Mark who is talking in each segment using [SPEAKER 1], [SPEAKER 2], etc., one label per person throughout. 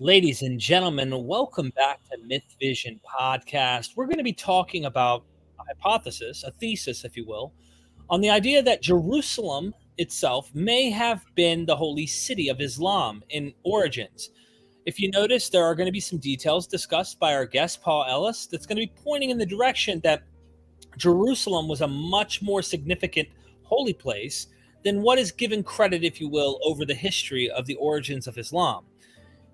[SPEAKER 1] Ladies and gentlemen, welcome back to Myth Vision Podcast. We're going to be talking about a hypothesis, a thesis, if you will, on the idea that Jerusalem itself may have been the holy city of Islam in origins. If you notice, there are going to be some details discussed by our guest, Paul Ellis, that's going to be pointing in the direction that Jerusalem was a much more significant holy place than what is given credit, if you will, over the history of the origins of Islam.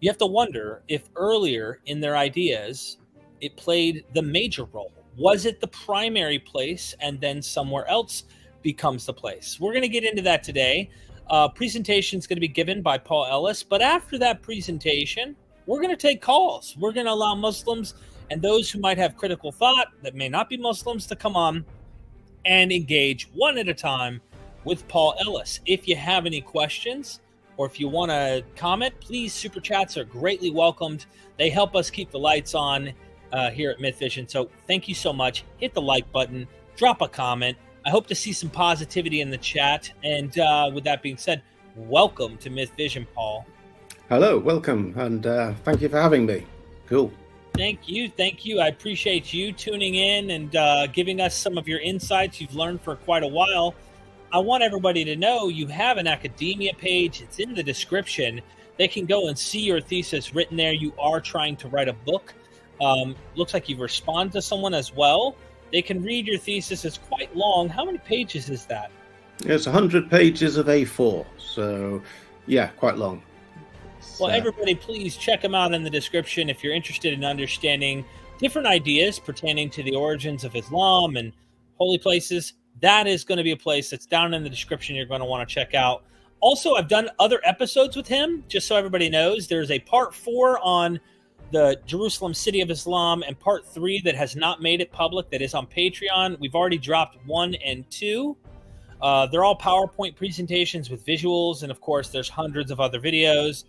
[SPEAKER 1] You have to wonder if earlier in their ideas, it played the major role. Was it the primary place and then somewhere else becomes the place? We're going to get into that today. Presentation is going to be given by Paul Ellis. But after that presentation, we're going to take calls. We're going to allow Muslims and those who might have critical thought that may not be Muslims to come on and engage one at a time with Paul Ellis. If you have any questions, or if you want to comment, please, super chats are greatly welcomed. They help us keep the lights on here at Myth Vision. So thank you so much. Hit the like button, drop a comment. I hope to see some positivity in the chat. And with that being said, welcome to Myth Vision, Paul.
[SPEAKER 2] Hello, welcome, and thank you for having me. Cool.
[SPEAKER 1] Thank you. I appreciate you tuning in and giving us some of your insights you've learned for quite a while. I want everybody to know you have an academia page. It's in the description. They can go and see your thesis written there. You are trying to write a book. Looks like you've responded to someone as well. They can read your thesis. It's quite long. How many pages is that?
[SPEAKER 2] It's 100 pages of A4, so yeah, quite long.
[SPEAKER 1] Well, everybody, please check them out in the description if you're interested in understanding different ideas pertaining to the origins of Islam and holy places. That is going to be a place that's down in the description you're going to want to check out. Also, I've done other episodes with him, just so everybody knows. There's a part 4 on the Jerusalem City of Islam and part 3 that has not made it public that is on Patreon. We've already dropped 1 and 2. They're all PowerPoint presentations with visuals, and of course, there's hundreds of other videos,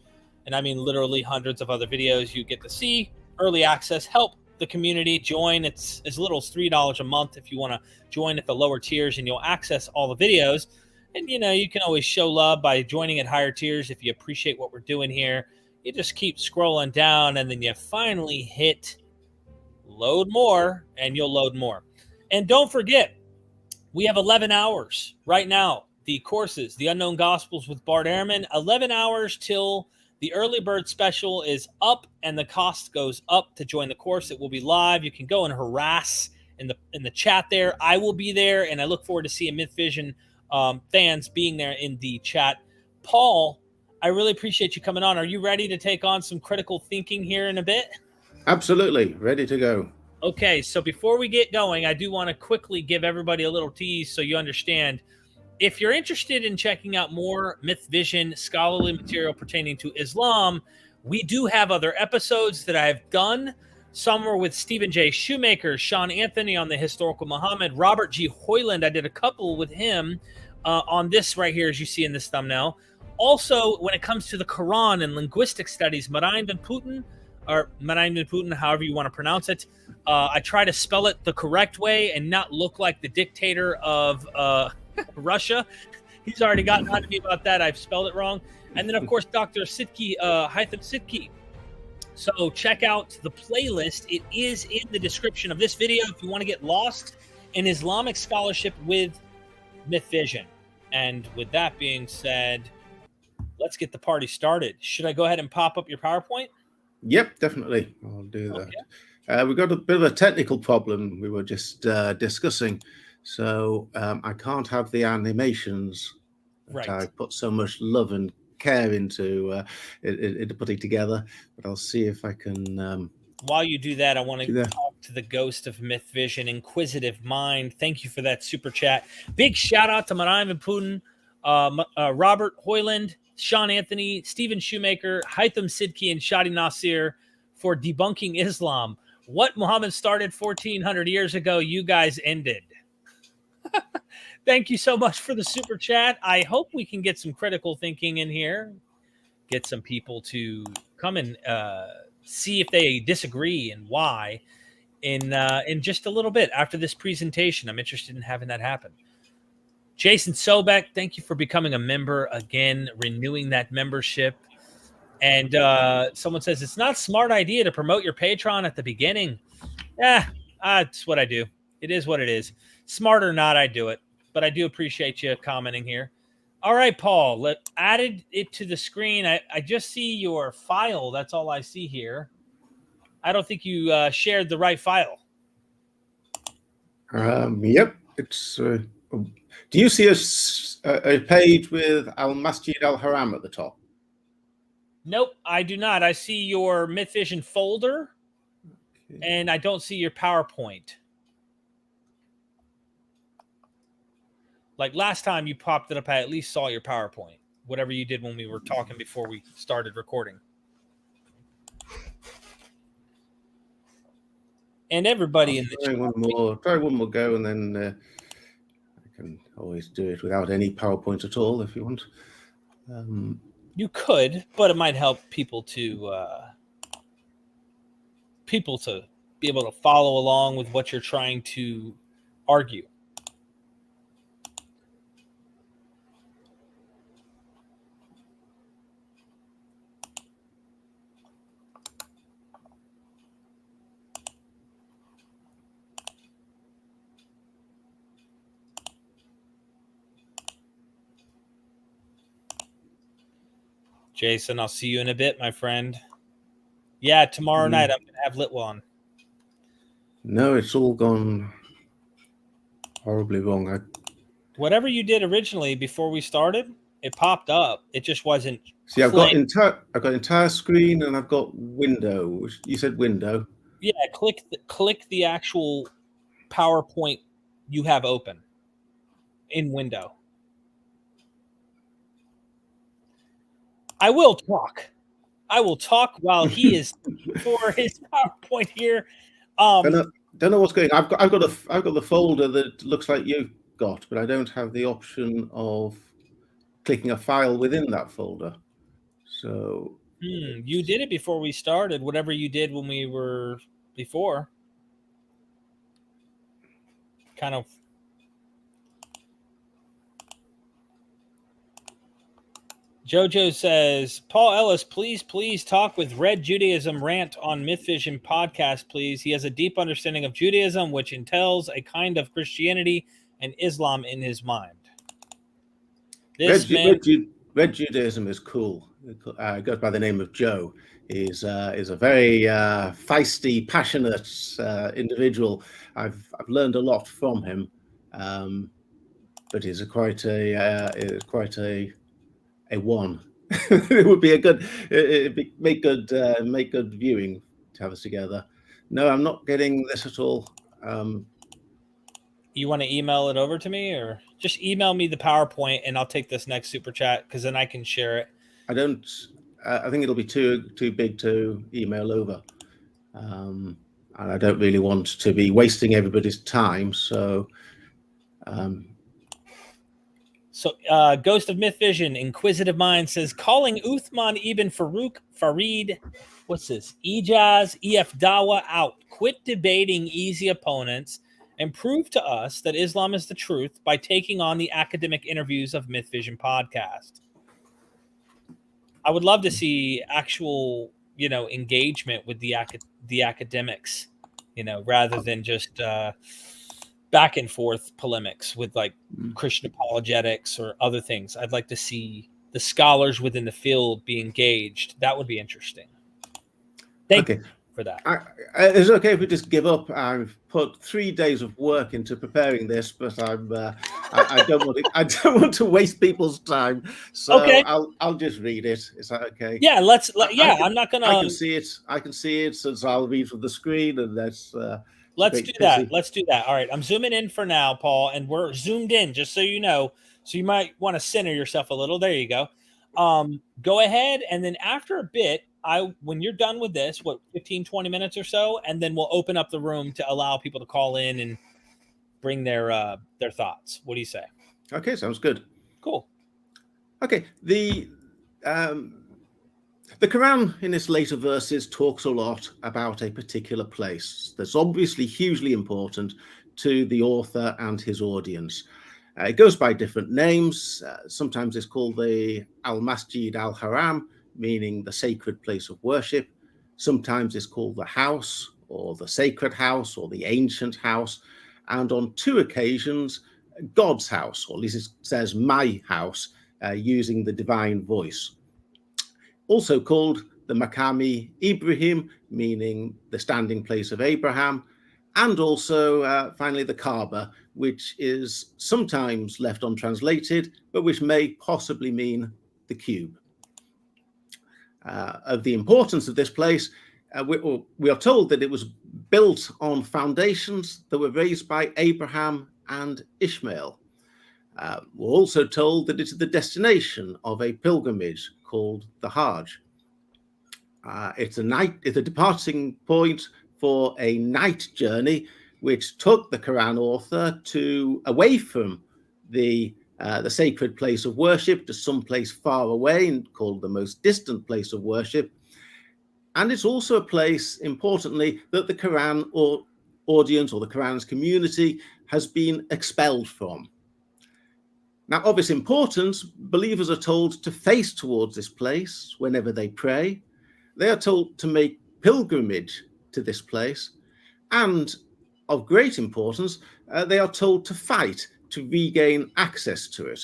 [SPEAKER 1] and I mean literally hundreds of other videos you get to see. Early access, help the community, join. It's as little as $3 a month if you want to join at the lower tiers, and you'll access all the videos. And you can always show love by joining at higher tiers if you appreciate what we're doing here. You just keep scrolling down, and then you finally hit load more, and you'll load more. And don't forget, we have 11 hours right now. The courses, the Unknown Gospels with Bart Ehrman, 11 hours till the early bird special is up, and the cost goes up to join the course. It will be live. You can go and harass in the chat there. I will be there, and I look forward to seeing Myth Vision fans being there in the chat. Paul, I really appreciate you coming on. Are you ready to take on some critical thinking here in a bit?
[SPEAKER 2] Absolutely, ready to go.
[SPEAKER 1] Okay, so before we get going, I do want to quickly give everybody a little tease so you understand. If you're interested in checking out more Myth Vision scholarly material pertaining to Islam, we do have other episodes that I've done. Some were with Stephen J. Shoemaker, Sean Anthony on the historical Muhammad, Robert G. Hoyland. I did a couple with him on this right here, as you see in this thumbnail. Also, when it comes to the Quran and linguistic studies, Marijn van Putten, however you want to pronounce it, I try to spell it the correct way and not look like the dictator of Russia. He's already gotten on to me about that. I've spelled it wrong. And then, of course, Dr. Sidki, Haitham Sidki. So check out the playlist. It is in the description of this video if you want to get lost in Islamic scholarship with Myth Vision. And with that being said, let's get the party started. Should I go ahead and pop up your PowerPoint?
[SPEAKER 2] Yep, definitely. I'll do that. Okay. We've got a bit of a technical problem we were just discussing. So I can't have the animations that I put so much love and care into putting together, but I'll see if I can.
[SPEAKER 1] While you do that, I want to talk to the ghost of Myth Vision, Inquisitive Mind. Thank you for that super chat. Big shout out to Marijn van Putten, Robert Hoyland, Sean Anthony, Stephen Shoemaker, Haitham Sidki, and Shadi Nasir for debunking Islam. What Muhammad started 1,400 years ago, you guys ended. Thank you so much for the super chat. I hope we can get some critical thinking in here, get some people to come and see if they disagree and why in just a little bit after this presentation. I'm interested in having that happen. Jason Sobek, thank you for becoming a member again, renewing that membership. And someone says, it's not a smart idea to promote your Patreon at the beginning. It's what I do. It is what it is. Smart or not, I do it. But I do appreciate you commenting here. All right, Paul, added it to the screen. I just see your file. That's all I see here. I don't think you shared the right file.
[SPEAKER 2] Yep. It's. Do you see a page with Al Masjid Al Haram at the top?
[SPEAKER 1] Nope, I do not. I see your MythVision folder, and I don't see your PowerPoint. Like last time you popped it up, I at least saw your PowerPoint, whatever you did when we were talking before we started recording. And everybody in the chat.
[SPEAKER 2] Try one more go, and then I can always do it without any PowerPoint at all if you want.
[SPEAKER 1] You could, but it might help people to be able to follow along with what you're trying to argue. Jason, I'll see you in a bit, my friend. Yeah, tomorrow night I'm going to have Litwell on.
[SPEAKER 2] No, it's all gone horribly wrong.
[SPEAKER 1] Whatever you did originally before we started, it popped up. It just wasn't.
[SPEAKER 2] See, I've got entire screen and I've got window. You said window.
[SPEAKER 1] Yeah, click the actual PowerPoint you have open in window. I will talk while he is for his PowerPoint here.
[SPEAKER 2] Don't know what's going on. I've got the folder that looks like you've got, but I don't have the option of clicking a file within that folder. So
[SPEAKER 1] you did it before we started. Whatever you did when we were before, kind of. Jojo says, Paul Ellis, please talk with Red Judaism Rant on MythVision podcast, please. He has a deep understanding of Judaism, which entails a kind of Christianity and Islam in his mind.
[SPEAKER 2] Red Judaism is cool. It goes by the name of Joe. He's a very feisty, passionate individual. I've learned a lot from him, but he's quite a one. It would be make good viewing to have us together. No, I'm not getting this at all.
[SPEAKER 1] You want to email it over to me, or just email me the PowerPoint and I'll take this next super chat because then I can share it.
[SPEAKER 2] I think it'll be too big to email over, and I don't really want to be wasting everybody's time. So.
[SPEAKER 1] Ghost of MythVision, Inquisitive Mind says, calling Uthman ibn Farid, what's this? Ijaz EF Dawa out. Quit debating easy opponents and prove to us that Islam is the truth by taking on the academic interviews of MythVision podcast. I would love to see actual, engagement with the academics, rather than just back and forth polemics with like Christian apologetics or other things. I'd like to see the scholars within the field be engaged. That would be interesting. Thank you for that.
[SPEAKER 2] Is it okay if we just give up? I've put 3 days of work into preparing this, but I don't want to waste people's time. So okay. I'll just read it. Is that okay?
[SPEAKER 1] Yeah, I'm not gonna.
[SPEAKER 2] I can see it, since I'll read from the screen, and that's.
[SPEAKER 1] Let's do that. Let's do that. All right. I'm zooming in for now, Paul, and we're zoomed in, just so you know. So you might want to center yourself a little. There you go. Go ahead. And then after a bit, when you're done with this, 15, 20 minutes or so, and then we'll open up the room to allow people to call in and bring their thoughts. What do you say?
[SPEAKER 2] Okay. Sounds good.
[SPEAKER 1] Cool.
[SPEAKER 2] Okay. The Quran in its later verses talks a lot about a particular place that's obviously hugely important to the author and his audience. It goes by different names. Sometimes it's called the Al-Masjid Al-Haram. meaning the sacred place of worship. Sometimes it's called the house, or the sacred house, or the ancient house. And on 2 occasions, God's house, or at least it says my house, using the divine voice. Also called the Makami Ibrahim, meaning the standing place of Abraham, and also finally the Kaaba, which is sometimes left untranslated, but which may possibly mean the cube. Of the importance of this place, we are told that it was built on foundations that were raised by Abraham and Ishmael. We're also told that it is the destination of a pilgrimage called the Hajj. It's a departing point for a night journey, which took the Quran author away from the sacred place of worship to some place far away and called the most distant place of worship. And it's also a place, importantly, that the Quran audience or the Quran's community has been expelled from. Now, of its importance, believers are told to face towards this place whenever they pray. They are told to make pilgrimage to this place. And of great importance, they are told to fight to regain access to it.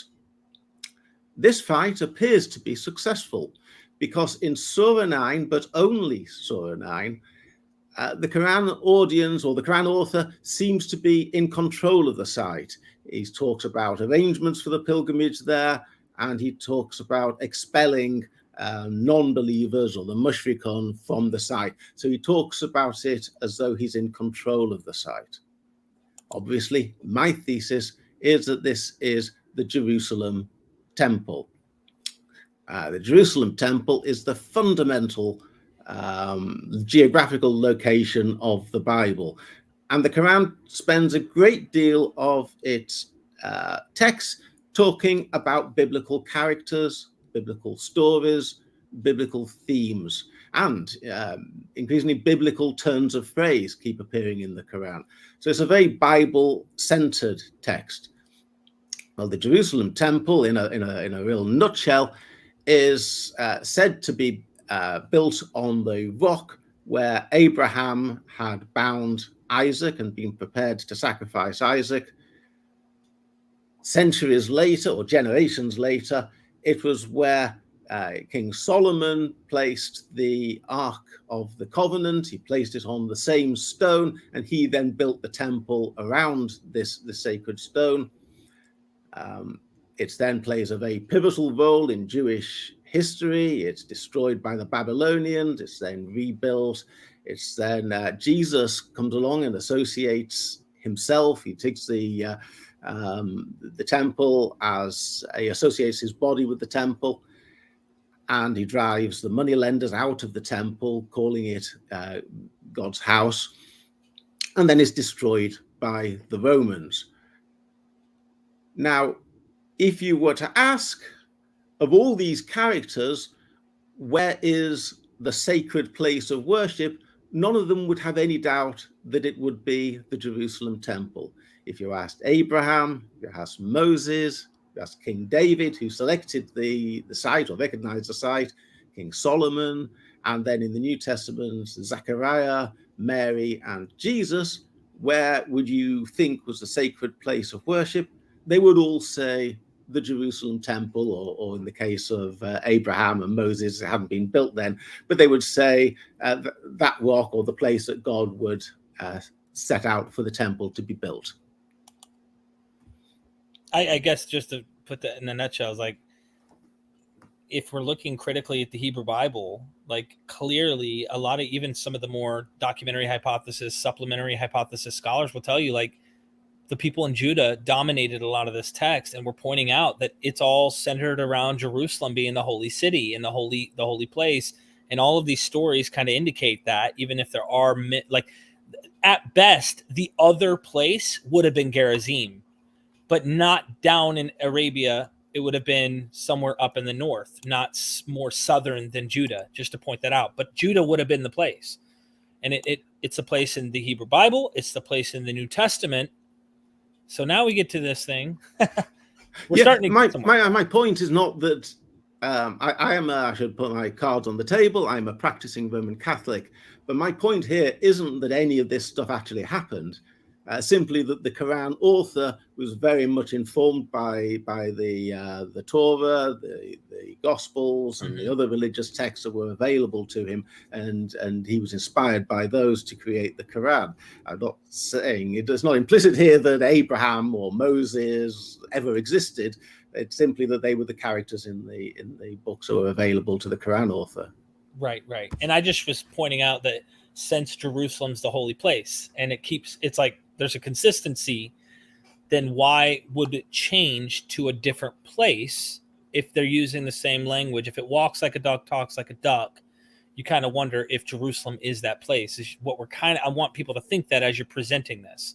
[SPEAKER 2] This fight appears to be successful because in Surah 9, but only Surah 9, the Quran audience or the Quran author seems to be in control of the site. He talks about arrangements for the pilgrimage there, and he talks about expelling non-believers or the mushrikun from the site. So he talks about it as though he's in control of the site. Obviously, my thesis is that this is the Jerusalem temple. The Jerusalem temple is the fundamental geographical location of the Bible. And the Quran spends a great deal of its text talking about biblical characters, biblical stories, biblical themes, and increasingly biblical turns of phrase keep appearing in the Quran. So it's a very Bible-centered text. Well, the Jerusalem temple, in a real nutshell, is said to be built on the rock where Abraham had bound Isaac and been prepared to sacrifice Isaac. Centuries later, or generations later, it was where King Solomon placed the Ark of the Covenant. He placed it on the same stone, and he then built the temple around the sacred stone. It then plays a very pivotal role in Jewish history. It's destroyed by the Babylonians. It's then rebuilt. It's then Jesus comes along and associates himself. He takes the temple as he associates his body with the temple, and he drives the moneylenders out of the temple, calling it God's house, and then is destroyed by the Romans. Now, if you were to ask, of all these characters, where is the sacred place of worship, none of them would have any doubt that it would be the Jerusalem temple. If you asked Abraham, you asked Moses, you asked King David, who selected the site or recognized the site, King Solomon, and then in the New Testament, Zechariah, Mary, and Jesus, where would you think was the sacred place of worship? They would all say the Jerusalem temple, or in the case of Abraham and Moses, it hadn't been built then, but they would say that rock or the place that God would set out for the temple to be built.
[SPEAKER 1] I guess just to put that in a nutshell, is like, if we're looking critically at the Hebrew Bible, like clearly a lot of even some of the more documentary hypothesis, supplementary hypothesis scholars will tell you, like, the people in Judah dominated a lot of this text, and we're pointing out that it's all centered around Jerusalem being the holy city and the holy place. And all of these stories kind of indicate that, even if there are, like, at best, the other place would have been Gerizim, but not down in Arabia. It would have been somewhere up in the north, not more southern than Judah, just to point that out. But Judah would have been the place. And it's a place in the Hebrew Bible. It's the place in the New Testament. So now we get to this thing. We're starting to
[SPEAKER 2] my point is not that I should put my cards on the table. I'm a practicing Roman Catholic. But my point here isn't that any of this stuff actually happened. Simply that the Quran author was very much informed by the Torah, the Gospels, and the other religious texts that were available to him, and he was inspired by those to create the Quran. I'm not saying it's not implicit here that Abraham or Moses ever existed. It's simply that they were the characters in the books that were available to the Quran author.
[SPEAKER 1] Right. And I just was pointing out that since Jerusalem's the holy place, and it's like there's a consistency, then why would it change to a different place if they're using the same language? If it walks like a duck, talks like a duck, you kind of wonder if Jerusalem is that place. Is what I want people to think that as you're presenting this.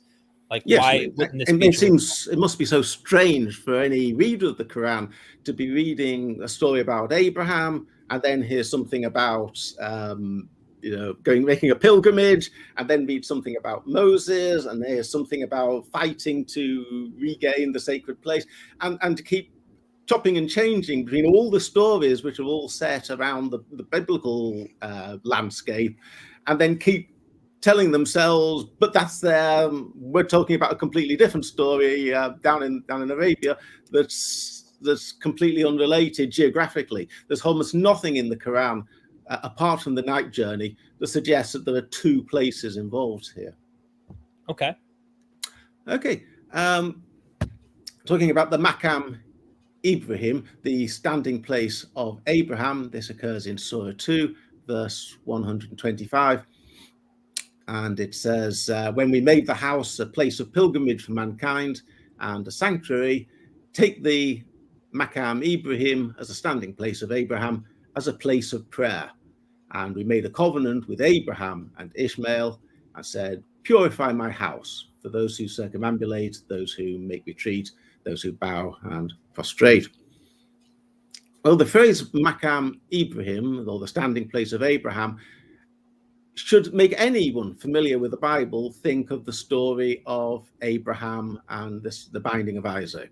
[SPEAKER 1] Like, yes, why wouldn't this
[SPEAKER 2] it must be so strange for any reader of the Quran to be reading a story about Abraham and then hear something about making a pilgrimage, and then read something about Moses, and there's something about fighting to regain the sacred place, and to keep chopping and changing between all the stories which are all set around the biblical landscape, and then keep telling themselves, but we're talking about a completely different story down in Arabia that's completely unrelated geographically. There's almost nothing in the Quran apart from the night journey that suggests that there are two places involved here.
[SPEAKER 1] Okay.
[SPEAKER 2] Talking about the Maqam Ibrahim, the standing place of Abraham. This occurs in Surah 2, verse 125. And it says, when we made the house a place of pilgrimage for mankind and a sanctuary, take the Maqam Ibrahim as a standing place of Abraham, as a place of prayer. And we made a covenant with Abraham and Ishmael and said, purify my house for those who circumambulate, those who make retreat, those who bow and prostrate. Well, the phrase Maqam Ibrahim, or the standing place of Abraham, should make anyone familiar with the Bible think of the story of Abraham and the binding of Isaac.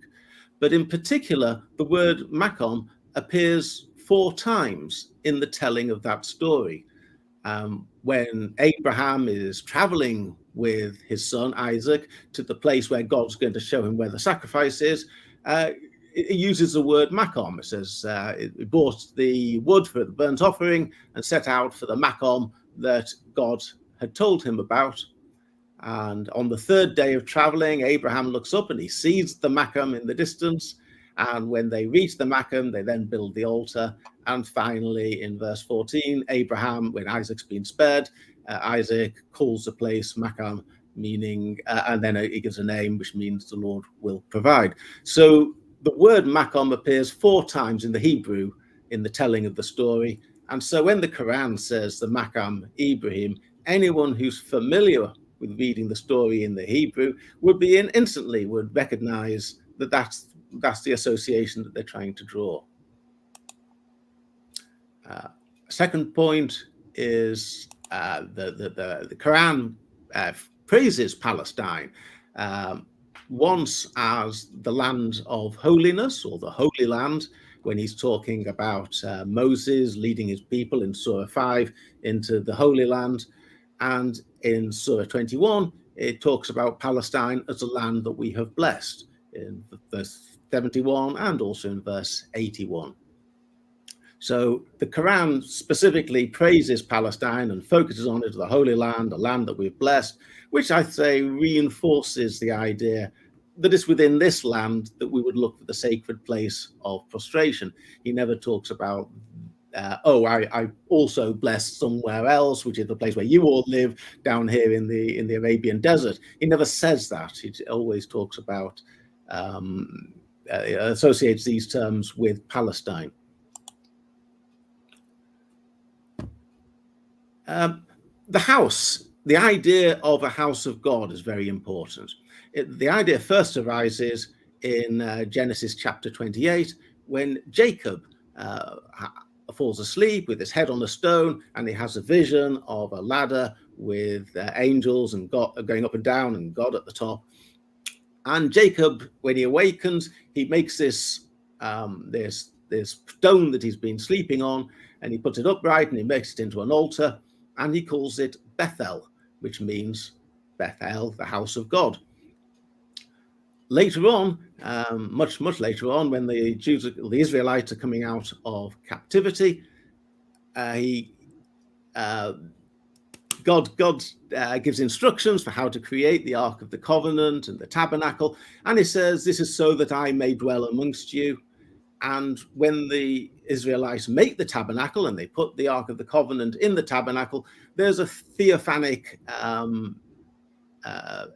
[SPEAKER 2] But in particular, the word Maqam appears 4 times in the telling of that story. When Abraham is traveling with his son Isaac to the place where God's going to show him where the sacrifice is, it uses the word Maqam. It says it brought the wood for the burnt offering and set out for the Maqam that God had told him about. And on the 3rd day of traveling, Abraham looks up and he sees the Maqam in the distance. And when they reach the Maqam, they then build the altar. And finally, in verse 14, Abraham, when Isaac's been spared, Isaac calls the place Maqam, meaning, and then he gives a name, which means the Lord will provide. So the word Maqam appears 4 times in the Hebrew in the telling of the story. And so when the Quran says the Maqam Ibrahim, anyone who's familiar with reading the story in the Hebrew would recognize that that's the association that they're trying to draw. Second point is the Quran praises Palestine once as the land of holiness, or the Holy Land, when he's talking about Moses leading his people in Surah 5 into the Holy Land. And in Surah 21, it talks about Palestine as a land that we have blessed, in verse 71 and also in verse 81. So the Quran specifically praises Palestine and focuses on it as the Holy Land, a land that we've blessed, which I say reinforces the idea that it's within this land that we would look for the sacred place of prostration. He never talks about, I also blessed somewhere else, which is the place where you all live down here in the Arabian desert. He never says that. He always talks about, associates these terms with Palestine. The house, the idea of a house of God is very important. The idea first arises in Genesis chapter 28, when Jacob falls asleep with his head on a stone, and he has a vision of a ladder with angels and God going up and down and God at the top. And Jacob, when he awakens, he makes this this stone that he's been sleeping on, and he puts it upright and he makes it into an altar, and he calls it Bethel, which means Bethel, the house of God. Later on, much later on, when the Israelites are coming out of captivity, God gives instructions for how to create the Ark of the Covenant and the tabernacle, and he says, "This is so that I may dwell amongst you." And when the Israelites make the tabernacle and they put the Ark of the Covenant in the tabernacle, there's a theophanic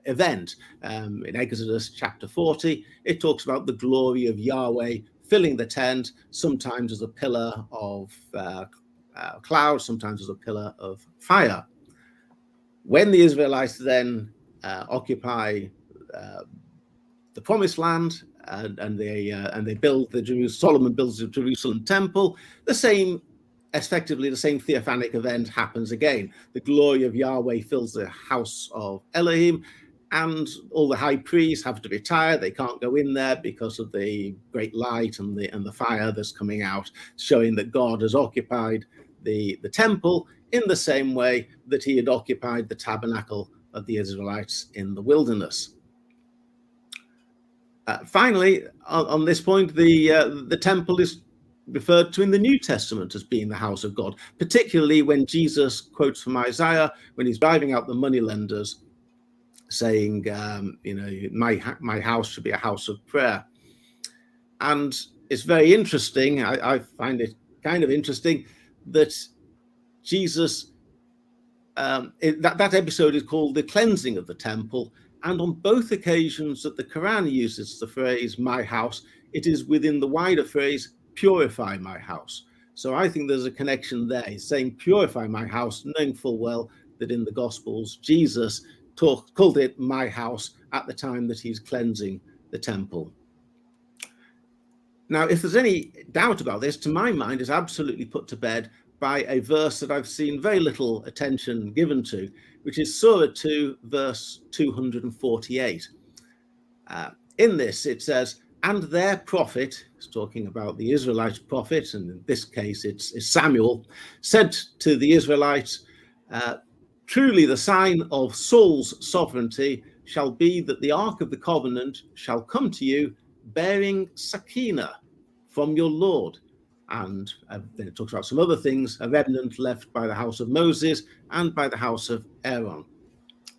[SPEAKER 2] event. In Exodus chapter 40, it talks about the glory of Yahweh filling the tent, sometimes as a pillar of cloud, sometimes as a pillar of fire. When the Israelites then occupy the Promised Land and they build Solomon builds the Jerusalem temple, effectively the same theophanic event happens again. The glory of Yahweh fills the house of Elohim, and all the high priests have to retire. They can't go in there because of the great light and the fire that's coming out, showing that God has occupied the temple in the same way that he had occupied the tabernacle of the Israelites in the wilderness. Finally, on this point, the temple is referred to in the New Testament as being the house of God, particularly when Jesus quotes from Isaiah when he's driving out the moneylenders, saying, my house should be a house of prayer. And it's very interesting. I find it kind of interesting that Jesus, that episode is called the cleansing of the temple. And on both occasions that the Quran uses the phrase, my house, it is within the wider phrase, purify my house. So I think there's a connection there. He's saying, purify my house, knowing full well that in the Gospels, Jesus called it my house at the time that he's cleansing the temple. Now, if there's any doubt about this, to my mind, is absolutely put to bed by a verse that I've seen very little attention given to, which is Surah 2, verse 248. In this, it says, and their prophet, it's talking about the Israelite prophet, and in this case it's Samuel, said to the Israelites, truly the sign of Saul's sovereignty shall be that the Ark of the Covenant shall come to you bearing Sakina from your Lord. And then it talks about some other things, a remnant left by the house of Moses and by the house of Aaron.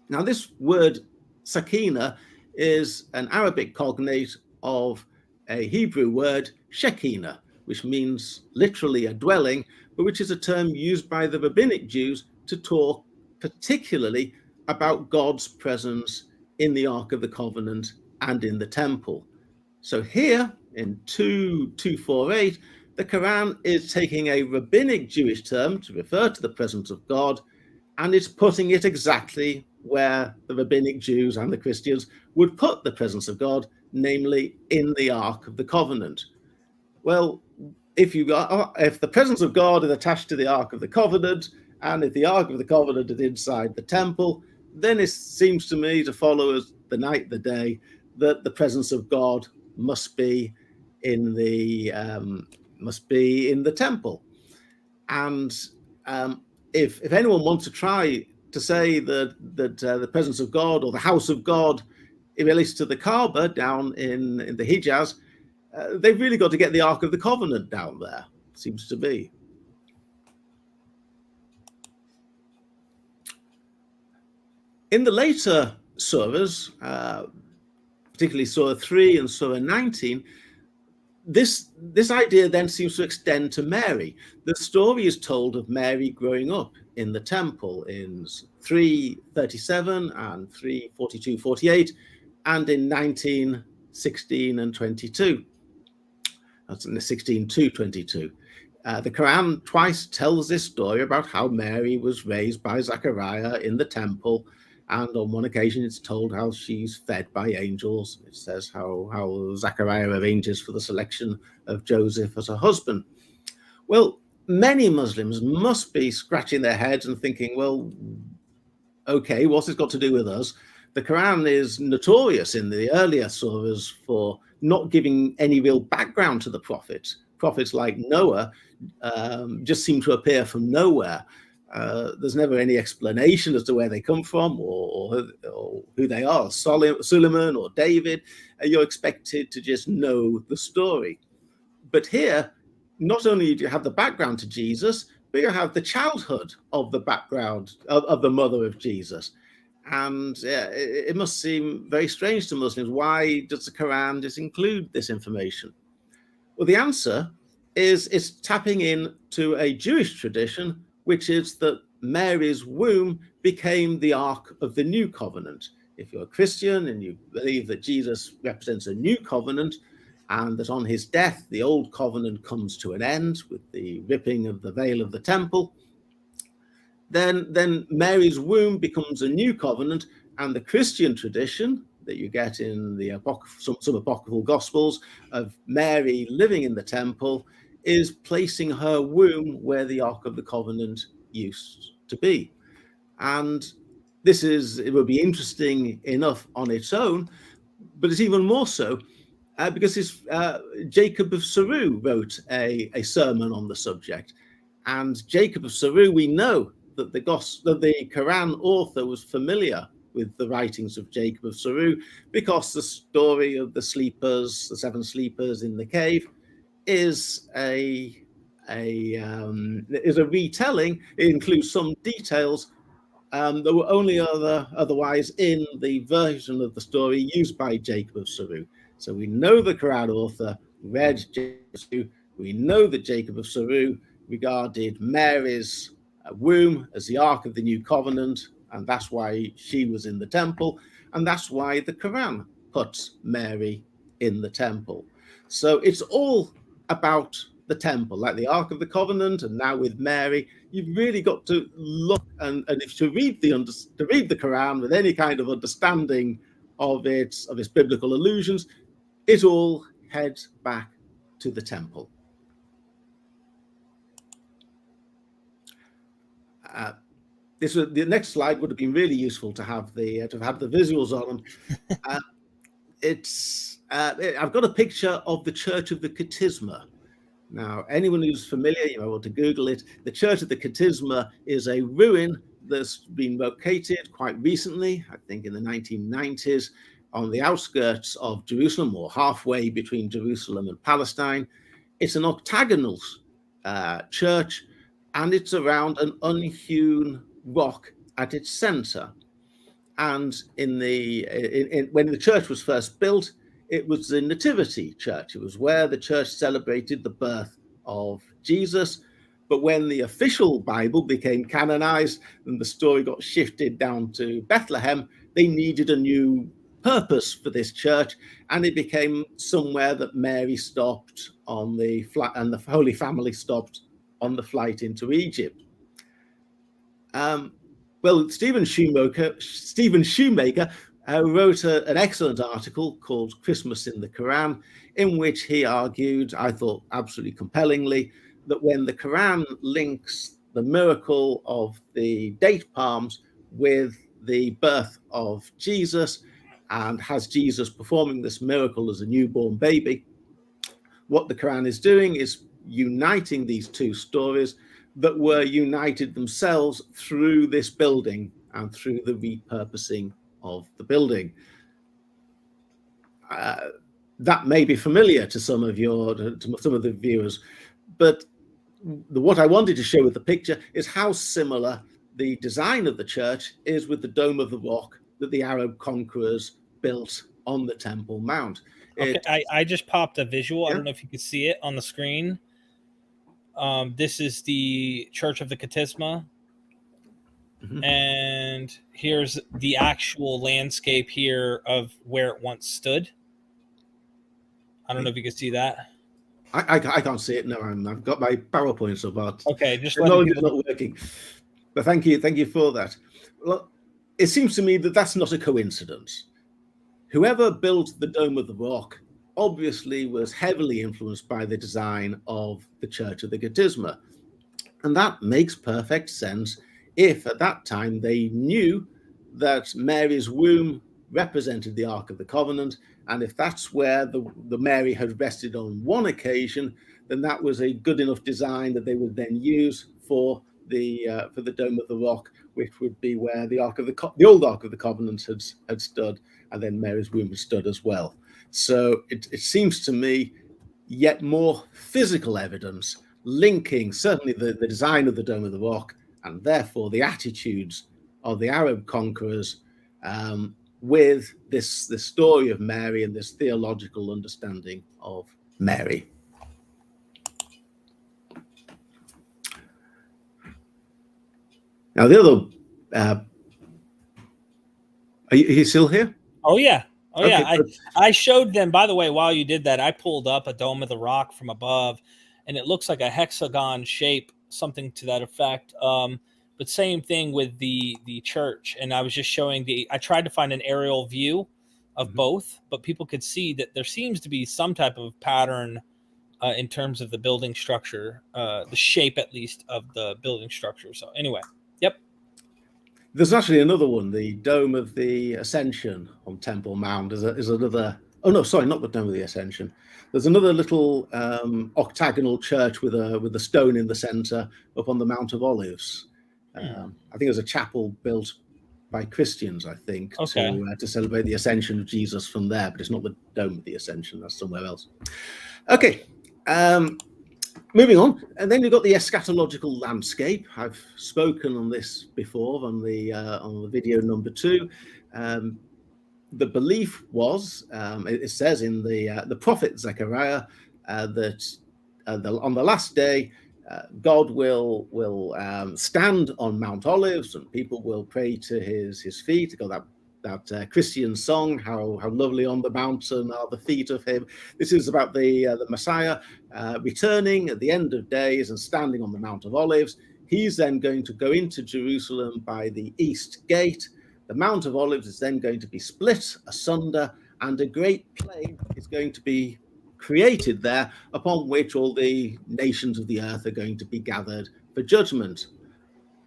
[SPEAKER 2] Now, this word Sakina is an Arabic cognate of a Hebrew word, Shekinah, which means literally a dwelling, but which is a term used by the rabbinic Jews to talk particularly about God's presence in the Ark of the Covenant and in the temple. So here in 2:248, the Quran is taking a rabbinic Jewish term to refer to the presence of God, and it's putting it exactly where the rabbinic Jews and the Christians would put the presence of God, namely in the Ark of the Covenant. Well, if the presence of God is attached to the Ark of the Covenant, and if the Ark of the Covenant is inside the temple, then it seems to me to follow as the night, the day, that the presence of God must be in the temple. And if anyone wants to try to say that the presence of God or the house of God it relates to the Kaaba down in the Hijaz, they've really got to get the Ark of the Covenant down there, seems to be. In the later surahs, particularly Surah 3 and Surah 19, this idea then seems to extend to Mary. The story is told of Mary growing up in the temple in 3:37 and 3:42-48, and in 19, 16, and 22. That's in the 16:2-22. The Quran twice tells this story about how Mary was raised by Zechariah in the temple, and on one occasion it's told how she's fed by angels. It says how Zechariah arranges for the selection of Joseph as a husband. Well, many Muslims must be scratching their heads and thinking, well, okay, what's this got to do with us? The Quran is notorious in the earlier surahs for not giving any real background to the prophet, prophets like Noah just seem to appear from nowhere. There's never any explanation as to where they come from or who they are. Solomon or David, you're expected to just know the story. But here, not only do you have the background to Jesus, but you have the childhood of the background of the mother of Jesus. And it must seem very strange to Muslims. Why does the Quran just include this information? Well, the answer is it's tapping into a Jewish tradition, which is that Mary's womb became the Ark of the New Covenant. If you're a Christian and you believe that Jesus represents a new covenant, and that on his death, the old covenant comes to an end with the ripping of the veil of the temple, then Mary's womb becomes a new covenant, and the Christian tradition that you get in the some apocryphal gospels of Mary living in the temple is placing her womb where the Ark of the Covenant used to be. And it would be interesting enough on its own, but it's even more so because Jacob of Surah wrote a sermon on the subject. And Jacob of Surah, we know that the Quran author was familiar with the writings of Jacob of Surah, because the story of the 7 sleepers in the cave, is a retelling. It includes some details that were only otherwise in the version of the story used by Jacob of Surah. So we know the Quran author read Jacob of Surah. We know that Jacob of Surah regarded Mary's womb as the Ark of the New Covenant, and that's why she was in the temple, and that's why the Quran puts Mary in the temple. So it's all about the temple, like the Ark of the Covenant, and now with Mary, you've really got to look and if to read the Quran with any kind of understanding of its biblical allusions, it all heads back to the temple. The next slide would have been really useful to have the visuals on them. I've got a picture of the Church of the Katisma. Now, anyone who's familiar, you might want to Google it. The Church of the Katisma is a ruin that's been located quite recently, I think in the 1990s, on the outskirts of Jerusalem, or halfway between Jerusalem and Palestine. It's an octagonal church, and it's around an unhewn rock at its center. And when the church was first built, it was the Nativity Church. It was where the church celebrated the birth of Jesus. But when the official Bible became canonized and the story got shifted down to Bethlehem, they needed a new purpose for this church, and it became somewhere that Mary stopped on the flight, and the Holy Family stopped on the flight into Egypt. Stephen Shoemaker wrote an excellent article called Christmas in the Quran, in which he argued, I thought absolutely compellingly, that when the Quran links the miracle of the date palms with the birth of Jesus and has Jesus performing this miracle as a newborn baby, what the Quran is doing is uniting these two stories that were united themselves through this building and through the repurposing of the building. That may be familiar to some of the viewers, but what I wanted to show with the picture is how similar the design of the church is with the Dome of the Rock that the Arab conquerors built on the Temple Mount.
[SPEAKER 1] Okay, I just popped a visual. Yeah. I don't know if you can see it on the screen. This is the Church of the Katisma. Mm-hmm. And here's the actual landscape here of where it once stood. I don't know if you can see that.
[SPEAKER 2] I can't see it. No, I've got my PowerPoint up, Bart.
[SPEAKER 1] Okay, just
[SPEAKER 2] technology's not working. But thank you for that. Well, it seems to me that that's not a coincidence. Whoever built the Dome of the Rock obviously was heavily influenced by the design of the Church of the Katisma. And that makes perfect sense if at that time they knew that Mary's womb represented the Ark of the Covenant. And if that's where the Mary had rested on one occasion, then that was a good enough design that they would then use for the Dome of the Rock, which would be where the old Ark of the Covenant had stood, and then Mary's womb had stood as well. So it seems to me yet more physical evidence linking certainly the design of the Dome of the Rock and therefore the attitudes of the Arab conquerors with this story of Mary and this theological understanding of Mary. Now, the other, are you still here?
[SPEAKER 1] Oh, yeah. Oh, okay, yeah. I showed them, by the way, while you did that, I pulled up a Dome of the Rock from above, and it looks like a hexagon shape, something to that effect. But same thing with the church. And I was just showing I tried to find an aerial view of both, but people could see that there seems to be some type of pattern in terms of the building structure, the shape, at least, of the building structure. So anyway, yep.
[SPEAKER 2] There's actually another one, the Dome of the Ascension on Temple Mount is another. Oh no, sorry, not the Dome of the Ascension. There's another little octagonal church with a stone in the center up on the Mount of Olives. I think it was a chapel built by Christians, I think, to celebrate the ascension of Jesus from there, but it's not the Dome of the Ascension, that's somewhere else. Okay, moving on, and then you've got the eschatological landscape. I've spoken on this before on the video number 2. The belief was, it says in the prophet Zechariah, that on the last day, God will stand on Mount Olives, and people will pray to his feet. Got that Christian song, how lovely on the mountain are the feet of him. This is about the Messiah returning at the end of days and standing on the Mount of Olives. He's then going to go into Jerusalem by the east gate. The Mount of Olives is then going to be split asunder, and a great plain is going to be created there, upon which all the nations of the earth are going to be gathered for judgment.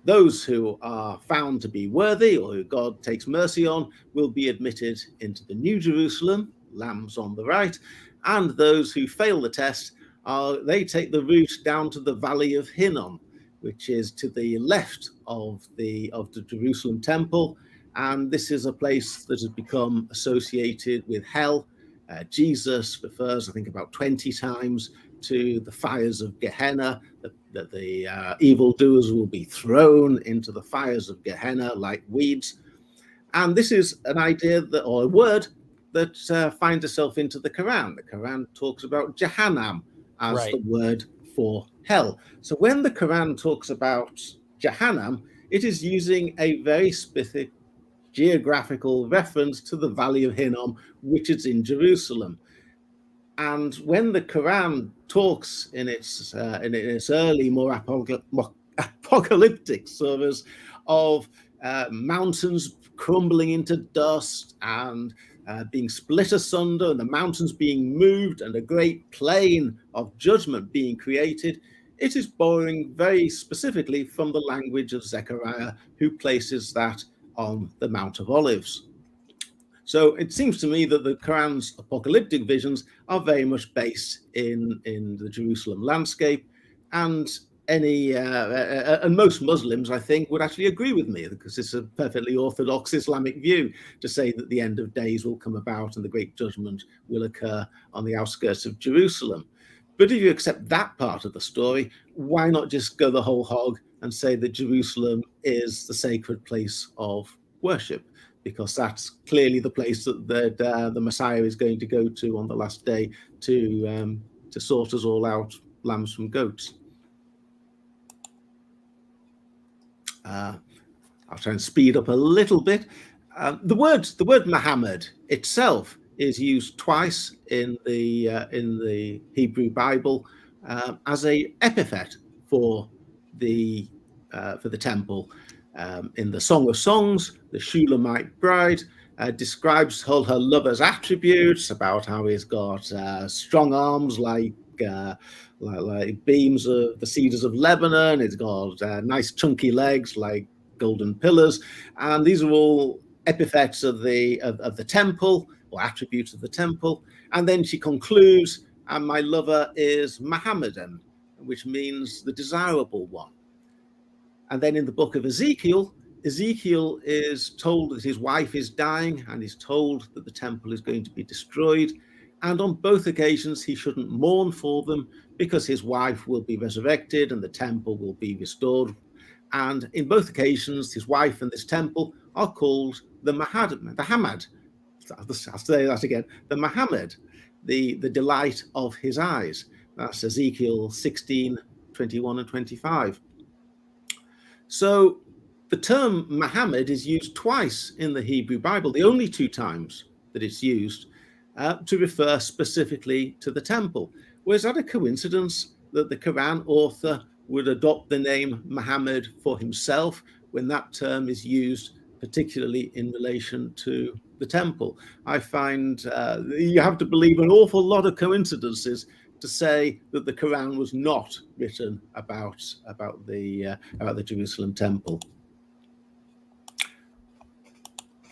[SPEAKER 2] Those who are found to be worthy, or who God takes mercy on, will be admitted into the New Jerusalem, lambs on the right, and those who fail the test, they take the route down to the Valley of Hinnom, which is to the left of the Jerusalem temple, and this is a place that has become associated with hell. Jesus refers, I think, about 20 times to the fires of Gehenna, that the evildoers will be thrown into the fires of Gehenna like weeds. And this is an idea or a word that finds itself into the Quran. The Quran talks about Jahannam as the word for hell. So when the Quran talks about Jahannam, it is using a very specific geographical reference to the Valley of Hinnom, which is in Jerusalem. And when the Quran talks in its early, more apocalyptic surahs of mountains crumbling into dust and being split asunder, and the mountains being moved, and a great plain of judgment being created, it is borrowing very specifically from the language of Zechariah, who places that on the Mount of Olives. So it seems to me that the Quran's apocalyptic visions are very much based in the Jerusalem landscape, and and most Muslims, I think, would actually agree with me, because it's a perfectly orthodox Islamic view to say that the end of days will come about and the great judgment will occur on the outskirts of Jerusalem. But if you accept that part of the story, why not just go the whole hog and say that Jerusalem is the sacred place of worship? Because that's clearly the place that the Messiah is going to go to on the last day to sort us all out, lambs from goats. I'll try and speed up a little bit. The word Muhammad itself is used twice in the Hebrew Bible as a epithet for the temple. In the Song of Songs, the Shulamite bride describes all her lover's attributes, about how he's got strong arms like beams of the cedars of Lebanon. He's got nice chunky legs like golden pillars, and these are all epithets of the temple, or attributes of the temple. And then she concludes, and my lover is Mohammedan, which means the desirable one. And then in the book of Ezekiel, Ezekiel is told that his wife is dying, and he's told that the temple is going to be destroyed. And on both occasions, he shouldn't mourn for them, because his wife will be resurrected and the temple will be restored. And in both occasions, his wife and this temple are called the Hamad. I'll say that again, the Muhammad, the delight of his eyes. That's Ezekiel 16, 21 and 25. So the term Muhammad is used twice in the Hebrew Bible, the only two times that it's used to refer specifically to the temple. Was that a coincidence that the Quran author would adopt the name Muhammad for himself when that term is used particularly in relation to the temple? I find you have to believe an awful lot of coincidences to say that the Quran was not written about the Jerusalem temple.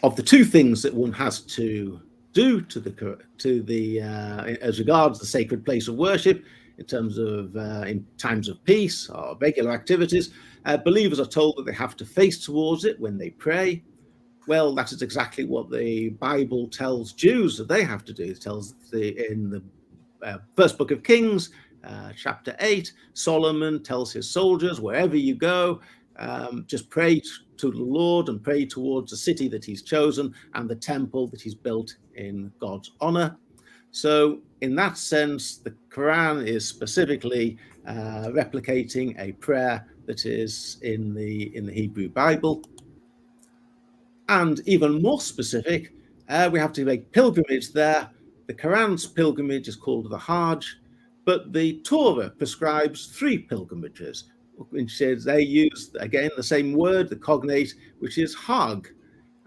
[SPEAKER 2] Of the two things that one has to do as regards the sacred place of worship, in terms of in times of peace or regular activities, believers are told that they have to face towards it when they pray. Well, that is exactly what the Bible tells Jews that they have to do. It tells in the first book of Kings, chapter 8, Solomon tells his soldiers, wherever you go, just pray to the Lord and pray towards the city that he's chosen and the temple that he's built in God's honor. So in that sense, the Quran is specifically replicating a prayer that is in the Hebrew Bible. And even more specific, we have to make pilgrimage there. The Quran's pilgrimage is called the Hajj, but the Torah prescribes 3 pilgrimages, which says they use, again, the same word, the cognate, which is Hag.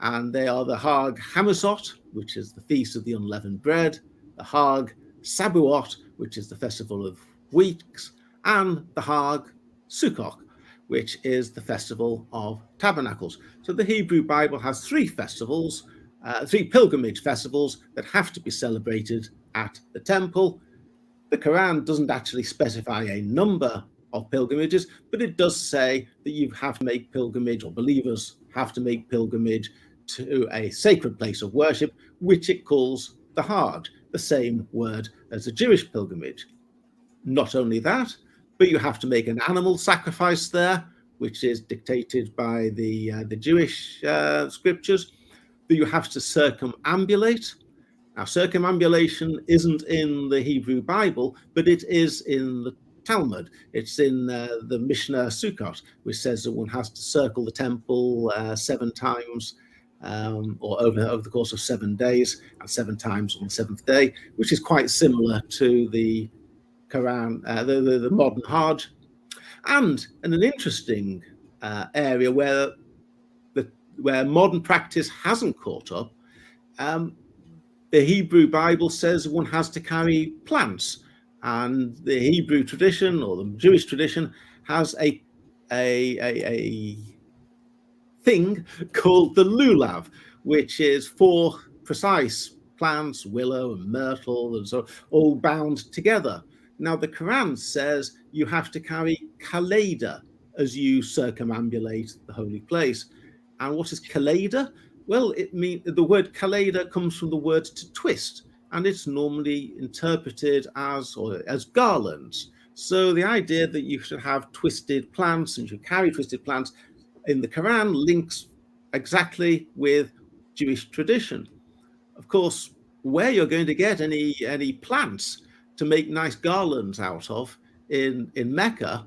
[SPEAKER 2] And they are the Hag Hamasot, which is the Feast of the Unleavened Bread, the Hag Sabuot, which is the Festival of Weeks, and the Hag Sukkot, which is the Festival of Tabernacles. So the Hebrew Bible has 3 festivals, 3 pilgrimage festivals that have to be celebrated at the temple. The Quran doesn't actually specify a number of pilgrimages, but it does say that you have to make pilgrimage, or believers have to make pilgrimage to a sacred place of worship, which it calls the Hajj, the same word as a Jewish pilgrimage. Not only that, but you have to make an animal sacrifice there, which is dictated by the Jewish scriptures. That you have to circumambulate. Now, circumambulation isn't in the Hebrew Bible, but it is in the Talmud. It's in the Mishnah Sukkot, which says that one has to circle the temple 7 times, or over the course of 7 days, and 7 times on the 7th day, which is quite similar to the Quran, the modern Hajj. And in an interesting area where modern practice hasn't caught up, the Hebrew Bible says one has to carry plants, and the Hebrew tradition, or the Jewish tradition, has a thing called the lulav, which is 4 precise plants, willow and myrtle, and so all bound together. Now, the Quran says you have to carry kaleda as you circumambulate the holy place. And what is kaleda? Well, it means the word kaleda comes from the word to twist, and it's normally interpreted as garlands. So the idea that you should have twisted plants and you carry twisted plants in the Quran links exactly with Jewish tradition. Of course, where you're going to get any plants to make nice garlands out of in Mecca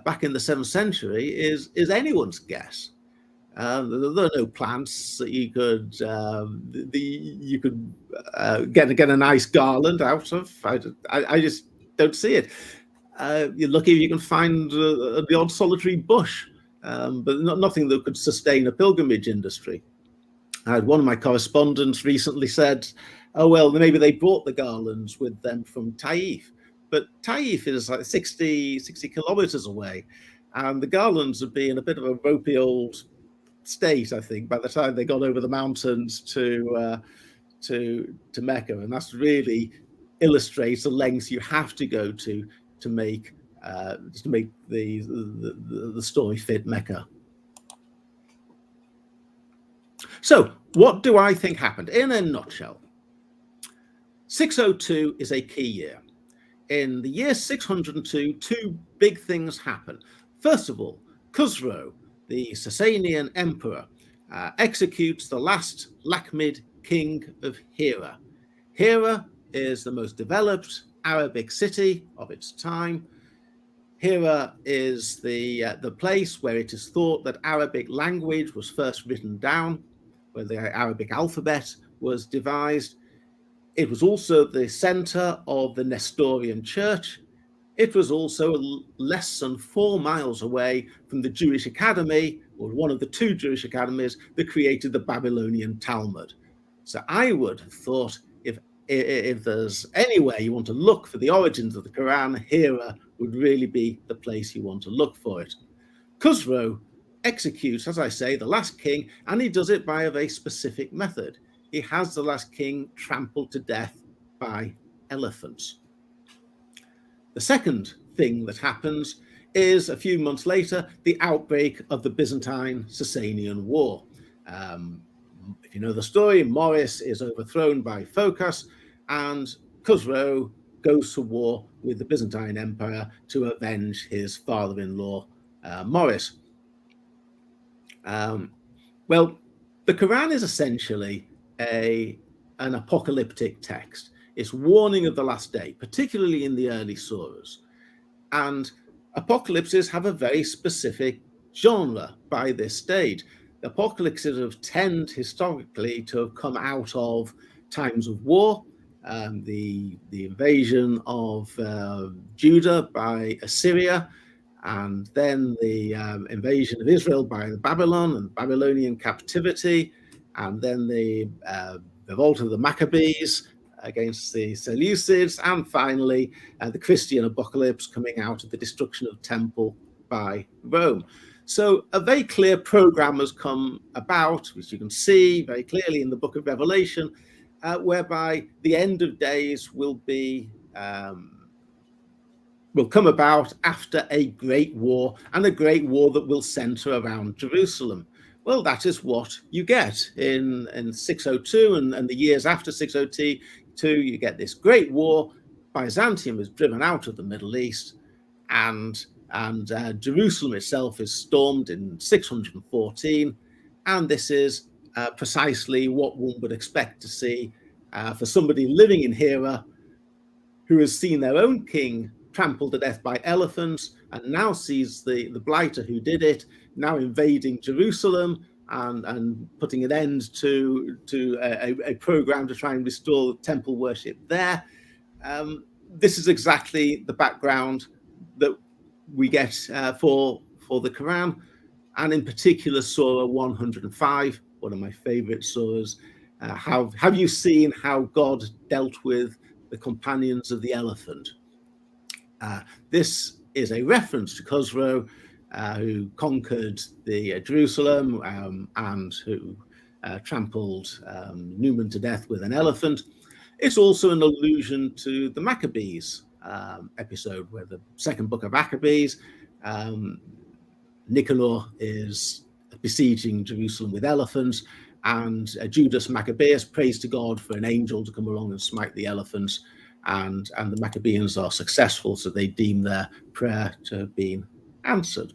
[SPEAKER 2] back in the 7th century is anyone's guess. There are no plants that you could get a nice garland out of. I just don't see it. You're lucky if you can find the odd solitary bush, but nothing that could sustain a pilgrimage industry. I had one of my correspondents recently said, oh, well, maybe they brought the garlands with them from Taif. But Taif is like 60 kilometers away. And the garlands would be in a bit of a ropey old state, I think, by the time they got over the mountains to Mecca, and that's really illustrates the lengths you have to go to make the story fit Mecca. So, what do I think happened? In a nutshell, 602 is a key year. In the year 602, two big things happen. First of all, Khusro, the Sasanian emperor, executes the last Lakhmid king of Hira. Hira is the most developed Arabic city of its time. Hira is the place where it is thought that Arabic language was first written down, where the Arabic alphabet was devised. It was also the center of the Nestorian church. It was also less than 4 miles away from the Jewish academy, or one of the two Jewish academies that created the Babylonian Talmud. So I would have thought if there's anywhere you want to look for the origins of the Quran, Hira would really be the place you want to look for it. Khusro executes, as I say, the last king, and he does it by a very specific method. He has the last king trampled to death by elephants. The second thing that happens is, a few months later, the outbreak of the Byzantine-Sasanian War. If you know the story, Maurice is overthrown by Phocas, and Khusro goes to war with the Byzantine Empire to avenge his father-in-law, Maurice. Well, the Quran is essentially an apocalyptic text. It's warning of the last day, particularly in the early surahs. And apocalypses have a very specific genre by this stage. Apocalypses tend historically to have come out of times of war, the invasion of Judah by Assyria, and then the invasion of Israel by Babylon and Babylonian captivity, and then the revolt of the Maccabees against the Seleucids, and finally the Christian apocalypse coming out of the destruction of the temple by Rome. So a very clear program has come about, which you can see very clearly in the book of Revelation, whereby the end of days will come about after a great war, and a great war that will center around Jerusalem. Well, that is what you get in 602 and the years after 602. You get this great war. Byzantium is driven out of the Middle East, and Jerusalem itself is stormed in 614. And this is precisely what one would expect to see for somebody living in Hira, who has seen their own king trampled to death by elephants, and now sees the blighter who did it now invading Jerusalem and putting an end to a program to try and restore temple worship there. This is exactly the background that we get for the Quran, and in particular Surah 105, one of my favorite surahs. Have you seen how God dealt with the companions of the elephant? This is a reference to Khusro, who conquered the Jerusalem and who trampled Newman to death with an elephant. It's also an allusion to the Maccabees episode, where the second book of Maccabees, Nicanor is besieging Jerusalem with elephants, and Judas Maccabeus prays to God for an angel to come along and smite the elephants, and the Maccabeans are successful, so they deem their prayer to have been answered.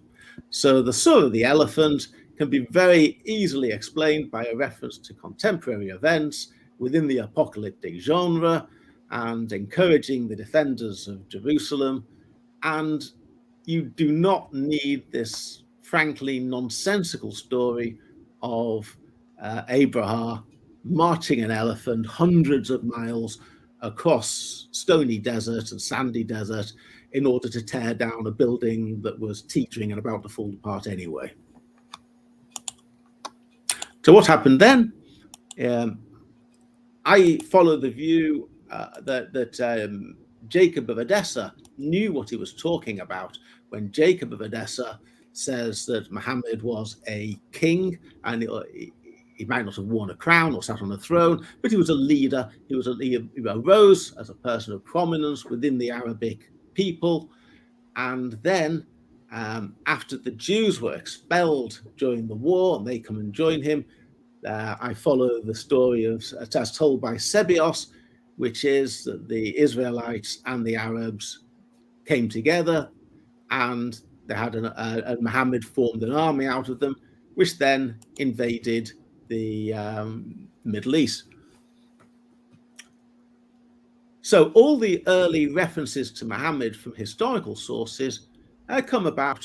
[SPEAKER 2] So the Surah of the Elephant can be very easily explained by a reference to contemporary events within the apocalyptic genre, and encouraging the defenders of Jerusalem. And you do not need this frankly nonsensical story of Abraham marching an elephant hundreds of miles across stony desert and sandy desert in order to tear down a building that was teetering and about to fall apart anyway. So what happened then? I follow the view that Jacob of Edessa knew what he was talking about when Jacob of Edessa says that Muhammad was a king, and he might not have worn a crown or sat on a throne, but he was a leader. He arose as a person of prominence within the Arabic people. And then after the Jews were expelled during the war and they come and join him, I follow the story as told by Sebios, which is that the Israelites and the Arabs came together, and they had Muhammad formed an army out of them, which then invaded the Middle East. So all the early references to Muhammad from historical sources come about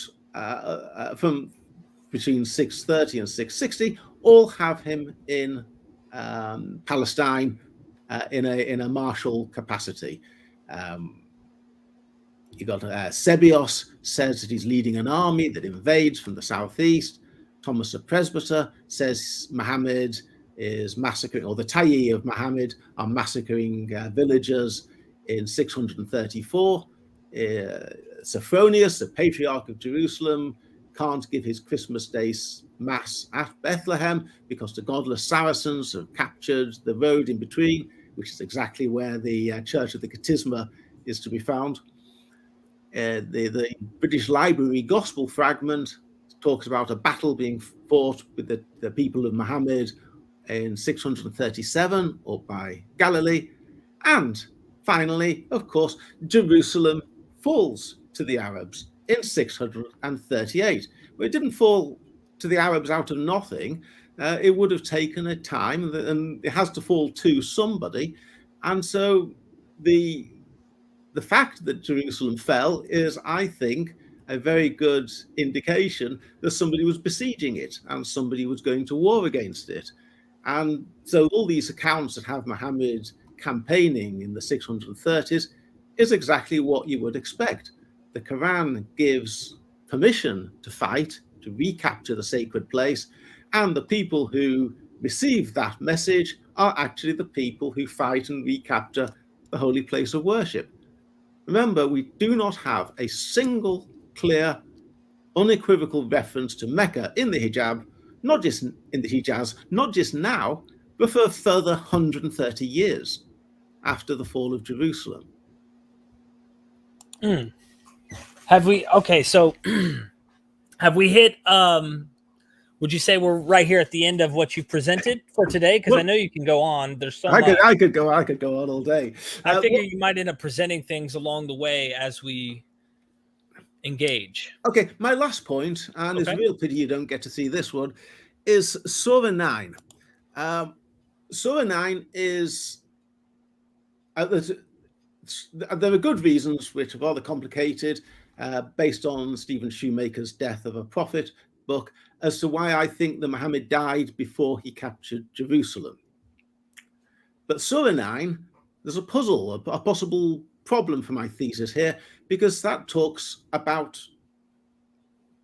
[SPEAKER 2] from between 630 and 660, all have him in Palestine in a martial capacity. You got Sebios says that he's leading an army that invades from the southeast. Thomas the Presbyter says Muhammad is massacring, or the Tayi of Muhammad are massacring villagers in 634. Sophronius, the Patriarch of Jerusalem, can't give his Christmas Day Mass at Bethlehem because the godless Saracens have captured the road in between, which is exactly where the Church of the Katisma is to be found. The British Library Gospel fragment talks about a battle being fought with the people of Muhammad in 637 or by Galilee. And finally, of course, Jerusalem falls to the Arabs in 638. But it didn't fall to the Arabs out of nothing. It would have taken a time, and it has to fall to somebody. And so the fact that Jerusalem fell is, I think, a very good indication that somebody was besieging it and somebody was going to war against it. And so all these accounts that have Muhammad campaigning in the 630s is exactly what you would expect. The Quran gives permission to fight, to recapture the sacred place, and the people who receive that message are actually the people who fight and recapture the holy place of worship. Remember, we do not have a single clear, unequivocal reference to Mecca in the Hijab, not just in the Hijaz, not just now, but for a further 130 years after the fall of Jerusalem.
[SPEAKER 1] Have we, okay, so have we hit, would you say we're right here at the end of what you presented for today? Because I know you can go on. There's so much.
[SPEAKER 2] I could go on all day.
[SPEAKER 1] I figure you might end up presenting things along the way as we engage.
[SPEAKER 2] Okay, my last point, and it's a real pity you don't get to see this one, is Surah 9. Surah 9 is, there are good reasons which are rather complicated, based on Stephen Shoemaker's Death of a Prophet book, as to why I think that Muhammad died before he captured Jerusalem. But Surah 9, there's a puzzle, a possible problem for my thesis here, because that talks about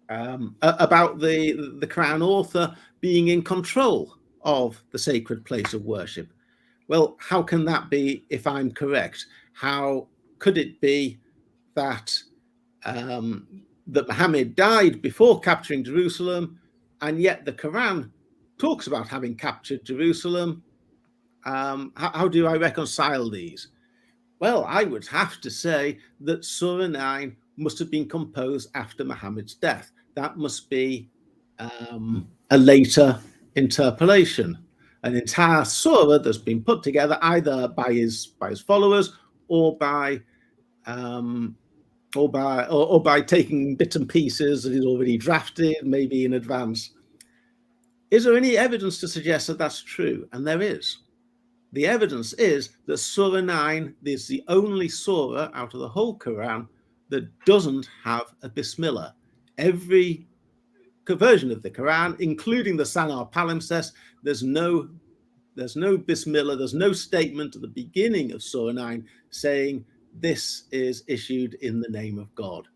[SPEAKER 2] the Quran author being in control of the sacred place of worship. Well, how can that be if I'm correct? How could it be that that Muhammad died before capturing Jerusalem, and yet the Quran talks about having captured Jerusalem? How do I reconcile these? Well, I would have to say that Surah 9 must have been composed after Muhammad's death. That must be a later interpolation, an entire surah that's been put together either by his followers or by taking bits and pieces that he's already drafted, maybe in advance. Is there any evidence to suggest that that's true? And there is. The evidence is that Surah 9 is the only surah out of the whole Quran that doesn't have a Bismillah. Every version of the Quran, including the Sanar palimpsest, there's no Bismillah, there's no statement at the beginning of Surah 9 saying this is issued in the name of God.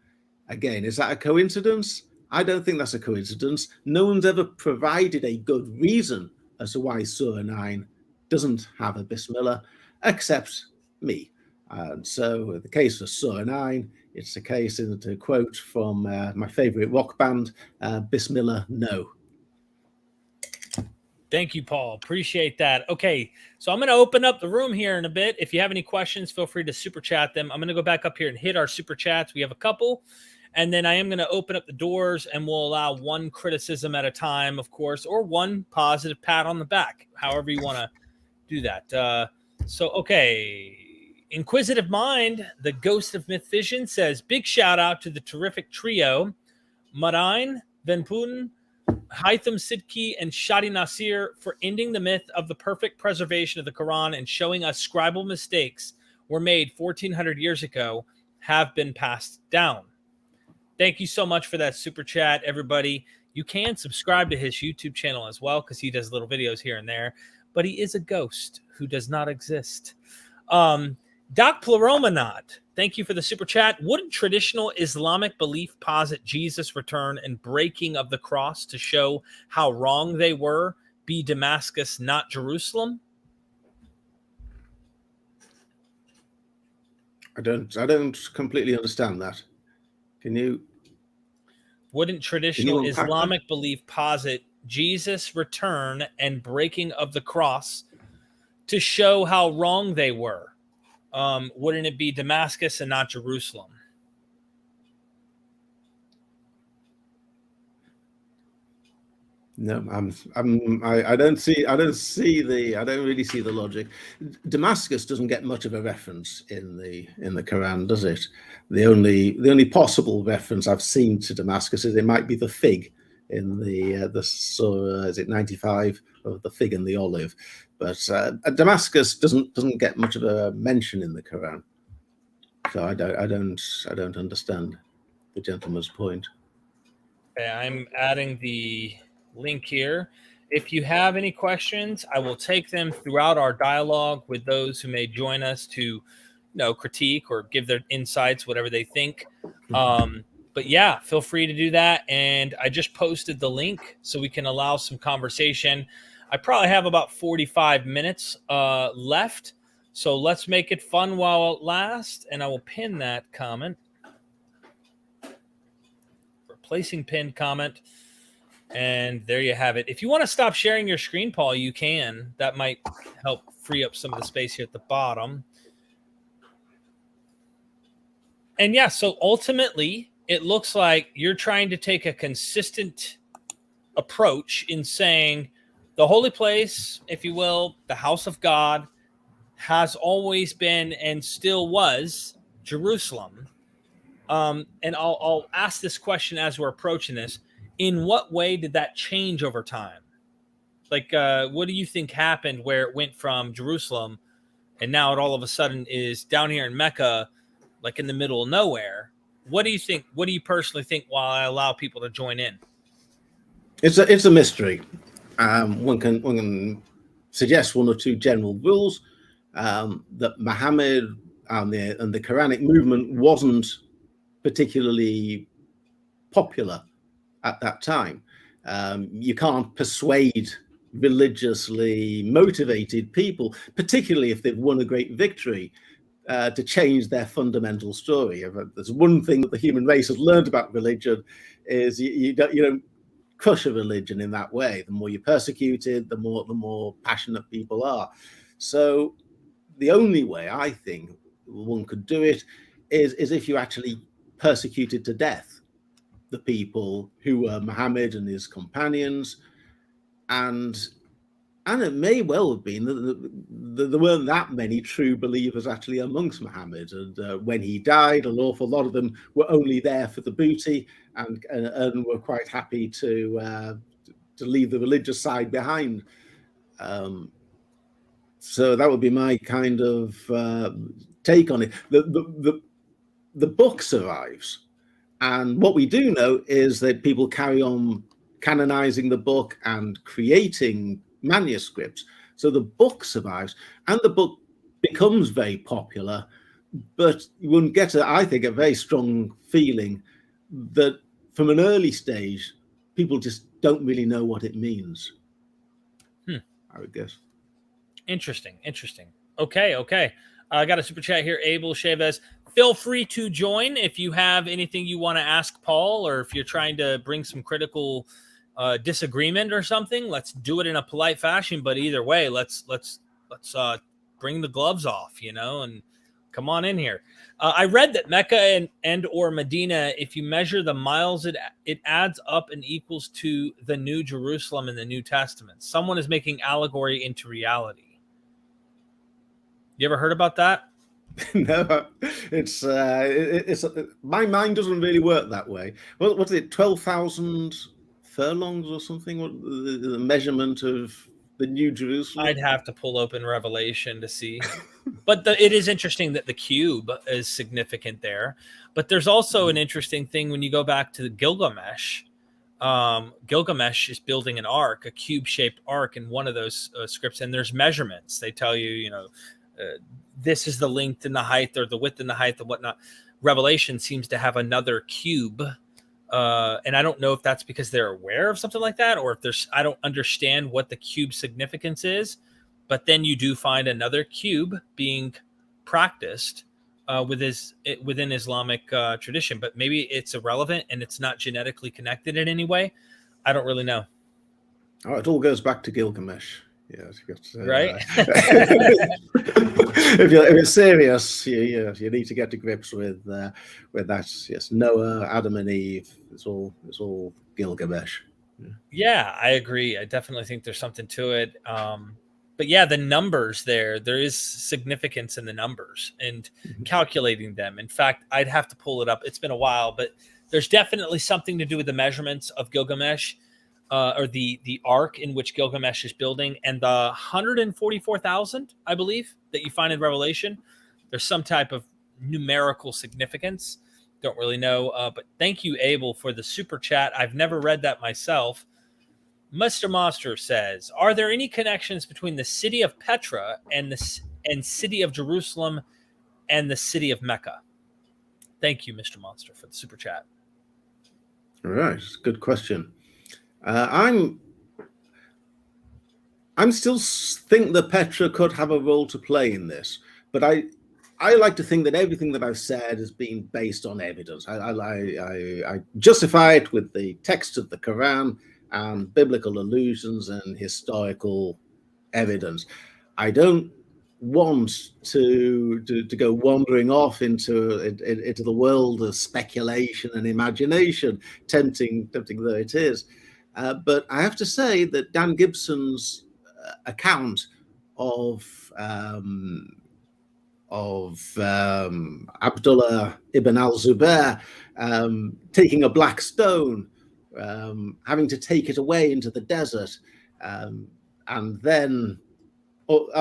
[SPEAKER 2] Again, is that a coincidence? I don't think that's a coincidence. No one's ever provided a good reason as to why Surah 9 doesn't have a Bismillah, except me. And so the case for Surah 9 It's a case, in to quote from my favorite rock band, Bismillah, no.
[SPEAKER 1] Thank you, Paul. Appreciate that. Okay, so I'm going to open up the room here in a bit. If you have any questions, feel free to super chat them. I'm going to go back up here and hit our super chats. We have a couple. And then I am going to open up the doors, and we'll allow one criticism at a time, of course, or one positive pat on the back, however you want to do that. Okay. Inquisitive Mind, the Ghost of Myth Vision, says, big shout out to the terrific trio, Marain, Van Putten, Haitham Sidki, and Shadi Nasir, for ending the myth of the perfect preservation of the Quran and showing us scribal mistakes were made 1400 years ago have been passed down. Thank you so much for that super chat, everybody. You can subscribe to his YouTube channel as well, because he does little videos here and there, but he is a ghost who does not exist. Doc Pleromanot, thank you for the super chat. Wouldn't traditional Islamic belief posit Jesus' return and breaking of the cross to show how wrong they were be Damascus, not Jerusalem?
[SPEAKER 2] I don't completely understand that. Can you?
[SPEAKER 1] Wouldn't traditional Islamic belief posit Jesus' return and breaking of the cross to show how wrong they were? Wouldn't it be Damascus and not Jerusalem?
[SPEAKER 2] No, I don't really see the logic. Damascus doesn't get much of a reference in the Quran, does it? The only possible reference I've seen to Damascus is it might be the fig in the Surah, is it 95, of the fig and the olive, but Damascus doesn't get much of a mention in the Quran. So I don't understand the gentleman's point.
[SPEAKER 1] Okay, I'm adding the link here. If you have any questions, I will take them throughout our dialogue with those who may join us to, critique or give their insights, whatever they think. But yeah, feel free to do that. And I just posted the link so we can allow some conversation. I probably have about 45 minutes left. So let's make it fun while it lasts. And I will pin that comment. Replacing pinned comment. And there you have it. If you want to stop sharing your screen, Paul, you can. That might help free up some of the space here at the bottom. And yeah, so ultimately, it looks like you're trying to take a consistent approach in saying the holy place, if you will, the house of God, has always been and still was Jerusalem. And I'll ask this question as we're approaching this. In what way did that change over time? Like, what do you think happened where it went from Jerusalem and now it all of a sudden is down here in Mecca, like in the middle of nowhere? What do you think? What do you personally think while I allow people to join in?
[SPEAKER 2] It's a mystery. One can suggest one or two general rules, that Muhammad and the Quranic movement wasn't particularly popular at that time. You can't persuade religiously motivated people, particularly if they've won a great victory, to change their fundamental story. There's one thing that the human race has learned about religion is you don't crush a religion in that way. The more you're persecuted, the more passionate people are. So the only way I think one could do it is if you actually persecuted to death the people who were Muhammad and his companions, and it may well have been that there weren't that many true believers actually amongst Muhammad, and when he died, an awful lot of them were only there for the booty and were quite happy to leave the religious side behind. So that would be my kind of take on it. The book survives. And what we do know is that people carry on canonizing the book and creating manuscripts. So the book survives and the book becomes very popular, but you wouldn't get, I think, a very strong feeling that from an early stage, people just don't really know what it means. I would guess.
[SPEAKER 1] Interesting. Okay. I got a super chat here. Abel Chavez. Feel free to join if you have anything you want to ask Paul, or if you're trying to bring some critical disagreement or something. Let's do it in a polite fashion, but either way, let's bring the gloves off, and come on in here. I read that Mecca and or Medina, if you measure the miles, it adds up and equals to the New Jerusalem in the New Testament. Someone is making allegory into reality. You ever heard about that?
[SPEAKER 2] No, it's my mind doesn't really work that way. What's it? 12,000 furlongs or something? What the measurement of the New Jerusalem?
[SPEAKER 1] I'd have to pull open Revelation to see. But it is interesting that the cube is significant there. But there's also an interesting thing when you go back to the Gilgamesh. Gilgamesh is building an ark, a cube-shaped ark in one of those scripts, and there's measurements. They tell you, this is the length and the height, or the width and the height and whatnot. Revelation seems to have another cube. And I don't know if that's because they're aware of something like that, or if I don't understand what the cube significance is. But then you do find another cube being practiced within Islamic tradition. But maybe it's irrelevant and it's not genetically connected in any way. I don't really know.
[SPEAKER 2] Oh, it all goes back to Gilgamesh. Yes,
[SPEAKER 1] right.
[SPEAKER 2] If you're serious, you need to get to grips with that. Yes, Noah, Adam, and Eve. It's all Gilgamesh.
[SPEAKER 1] Yeah, I agree. I definitely think there's something to it. But yeah, the numbers there is significance in the numbers and calculating them. In fact, I'd have to pull it up. It's been a while, but there's definitely something to do with the measurements of Gilgamesh. Or the ark in which Gilgamesh is building, and the 144,000, I believe, that you find in Revelation. There's some type of numerical significance. Don't really know. But thank you, Abel, for the super chat. I've never read that myself. Mr. Monster says, are there any connections between the city of Petra and city of Jerusalem and the city of Mecca? Thank you, Mr. Monster, for the super chat.
[SPEAKER 2] All right. Good question. I'm still think that Petra could have a role to play in this, but I like to think that everything that I've said has been based on evidence. I justify it with the text of the Quran and biblical allusions and historical evidence. I don't want to go wandering off into the world of speculation and imagination, tempting though it is. But I have to say that Dan Gibson's account of Abdullah ibn al-Zubair taking a black stone, having to take it away into the desert, and then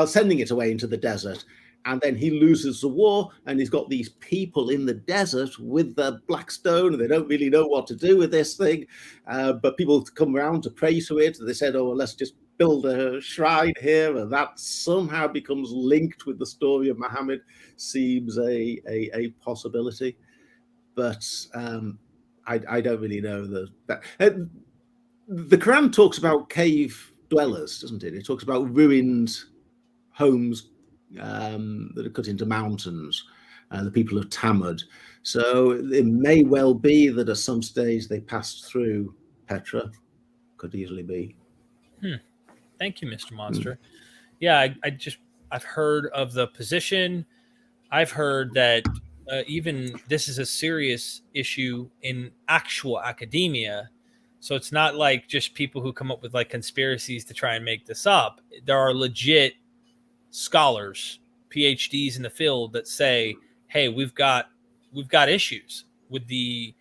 [SPEAKER 2] sending it away into the desert, and then he loses the war, and he's got these people in the desert with the black stone, and they don't really know what to do with this thing, but people come around to pray to it. They said, oh, well, let's just build a shrine here, and that somehow becomes linked with the story of Muhammad. Seems a possibility, but I don't really know that. The Quran talks about cave dwellers, doesn't it? It talks about ruined homes that are cut into mountains, the people of Tamud. So it may well be that at some stage they passed through Petra. Could easily be.
[SPEAKER 1] Thank you, Mr. Monster. Yeah, I've heard of the position. I've heard that even this is a serious issue in actual academia. So it's not like just people who come up with like conspiracies to try and make this up. There are legit scholars, PhDs in the field that say, hey, we've got issues with the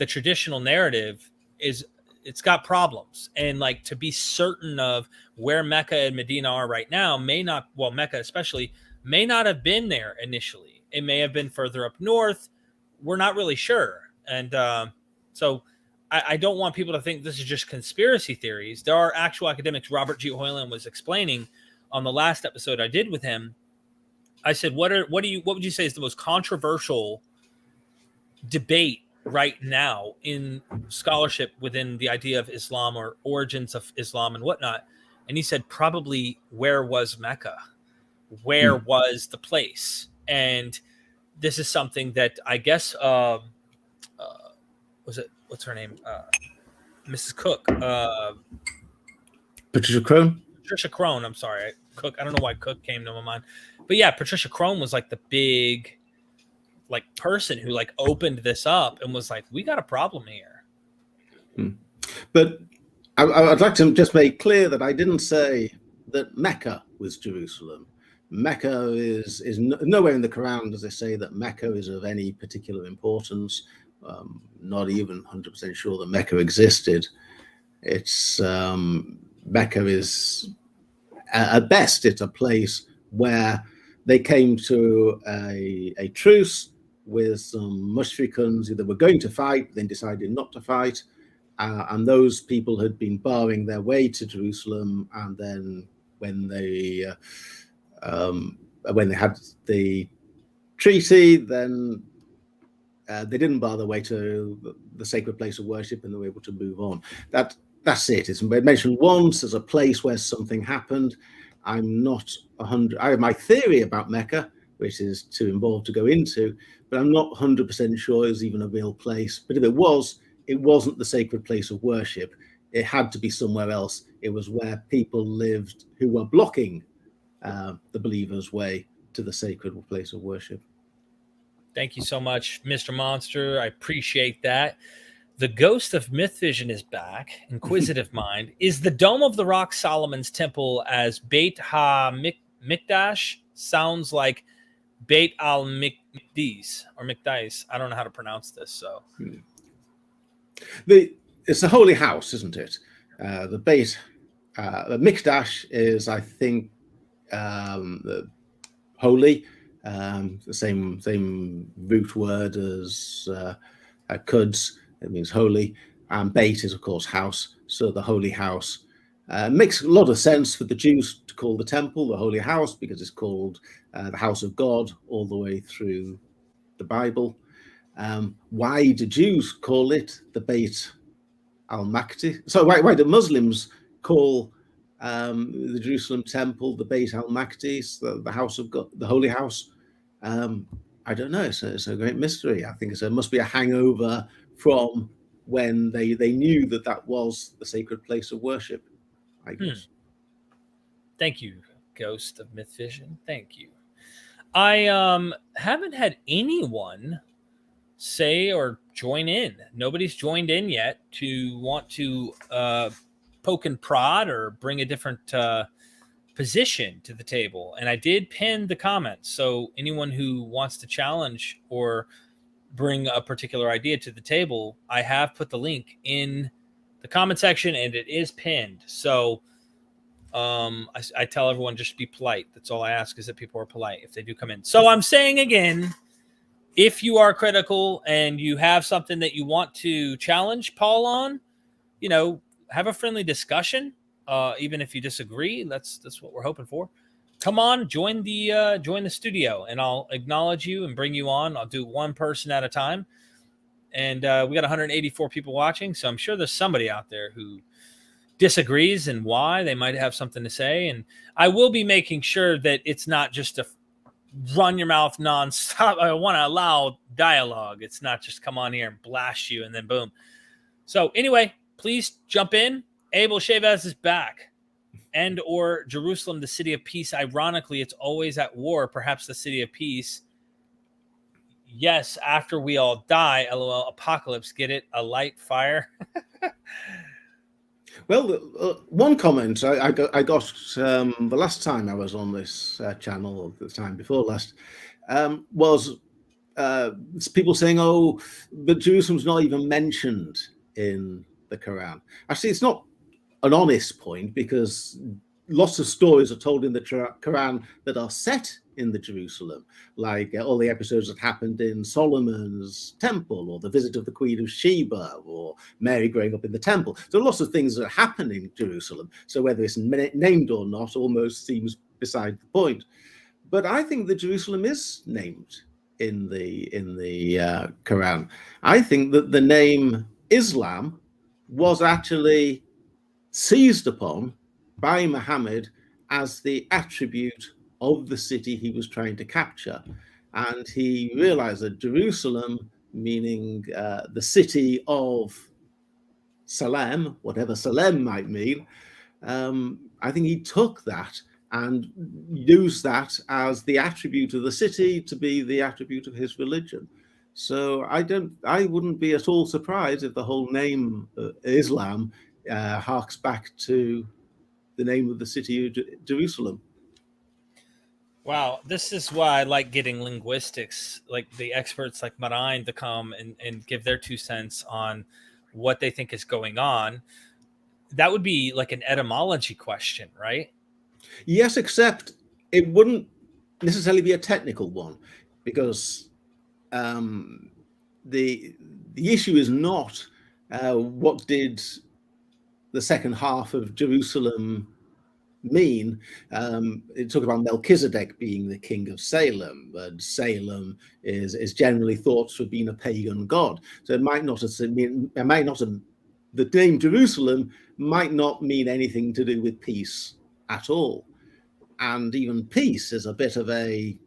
[SPEAKER 1] traditional narrative. It's got problems, and like to be certain of where Mecca and Medina are right now Mecca especially may not have been there initially. It may have been further up north. We're not really sure. And so I don't want people to think this is just conspiracy theories. There are actual academics. Robert G. Hoyland was explaining on the last episode I did with him. I said, what would you say is the most controversial debate right now in scholarship within the idea of Islam or origins of Islam and whatnot? And he said, probably, where was Mecca? Where was the place? And this is something that I guess what's her name? Mrs. Cook.
[SPEAKER 2] Patricia Crone.
[SPEAKER 1] Patricia Crone. I'm sorry, Cook. I don't know why Cook came to my mind, but yeah, Patricia Crone was like the big, like, person who like opened this up and was like, we got a problem here.
[SPEAKER 2] But I'd like to just make clear that I didn't say that Mecca was Jerusalem. Mecca is nowhere in the Quran does it say that Mecca is of any particular importance. Not even 100% sure that Mecca existed. It's Mecca is at best it's a place where they came to a truce with some mushrikins who they were going to fight, then decided not to fight, and those people had been barring their way to Jerusalem, and then when they had the treaty, then they didn't bar their way to the sacred place of worship, and they were able to move on. That's it. It's mentioned once as a place where something happened. I'm not 100. I have my theory about Mecca, which is too involved to go into, but I'm not 100% sure it was even a real place. But if it was, it wasn't the sacred place of worship. It had to be somewhere else. It was where people lived who were blocking the believer's way to the sacred place of worship.
[SPEAKER 1] Thank you so much, Mr. Monster. I appreciate that. The ghost of Myth Vision is back. Inquisitive Mind. Is the Dome of the Rock Solomon's temple as Beit HaMikdash? Sounds like Beit al-Mikdis or Mikdais. I don't know how to pronounce this. So
[SPEAKER 2] it's the holy house, isn't it? The Beit Mikdash is, I think, the holy. The same root word as Quds. It means holy, and Beit is, of course, house. So the holy house makes a lot of sense for the Jews to call the temple the holy house, because it's called the house of God all the way through the Bible. Why do Jews call it the Beit al-Maqdis? So why do Muslims call the Jerusalem temple the Beit al-Maqdis, the house of God, the holy house? I don't know. It's a great mystery. I think it must be a hangover from when they knew that was the sacred place of worship, I guess.
[SPEAKER 1] Thank you, Ghost of Myth Vision. Thank you. I haven't had anyone say or join in. Nobody's joined in yet to want to poke and prod or bring a different position to the table. And I did pin the comments. So anyone who wants to challenge or bring a particular idea to the table, I have put the link in the comment section and it is pinned. So I tell everyone just be polite. That's all I ask, is that people are polite if they do come in. So I'm saying again, if you are critical and you have something that you want to challenge Paul on, have a friendly discussion. Even if you disagree, that's what we're hoping for. Come on, join the studio, and I'll acknowledge you and bring you on. I'll do one person at a time, and we got 184 people watching, so I'm sure there's somebody out there who disagrees and why. They might have something to say, and I will be making sure that it's not just a run your mouth nonstop. I want to allow dialogue. It's not just come on here and blast you and then boom. So anyway, please jump in. Abel Chavez is back. And or Jerusalem, the city of peace. Ironically, it's always at war. Perhaps the city of peace. Yes, after we all die. LOL. Apocalypse. Get it? A light fire.
[SPEAKER 2] Well, one comment I got the last time I was on this channel, or the time before last, was people saying, "Oh, but Jerusalem's not even mentioned in the Quran." Actually, it's not an honest point, because lots of stories are told in the Quran that are set in the Jerusalem, like all the episodes that happened in Solomon's temple, or the visit of the Queen of Sheba, or Mary growing up in the temple. So lots of things that happen in Jerusalem. So whether it's named or not almost seems beside the point. But I think that Jerusalem is named in the Quran. I think that the name Islam was actually seized upon by Muhammad as the attribute of the city he was trying to capture. and he realized that Jerusalem, meaning the city of Salem, whatever Salem might mean, I think he took that and used that as the attribute of the city to be the attribute of his religion. So I wouldn't be at all surprised if the whole name Islam harks back to the name of the city of Jerusalem.
[SPEAKER 1] Wow, this is why I like getting linguistics, like the experts like Marine, to come and give their 2 cents on what they think is going on. That would be like an etymology question, right?
[SPEAKER 2] Yes, except it wouldn't necessarily be a technical one, because the issue is not what did the second half of Jerusalem mean. It talks about Melchizedek being the king of Salem, but Salem is generally thought to have been a pagan god. So it might not have the name Jerusalem might not mean anything to do with peace at all. And even peace is a bit of a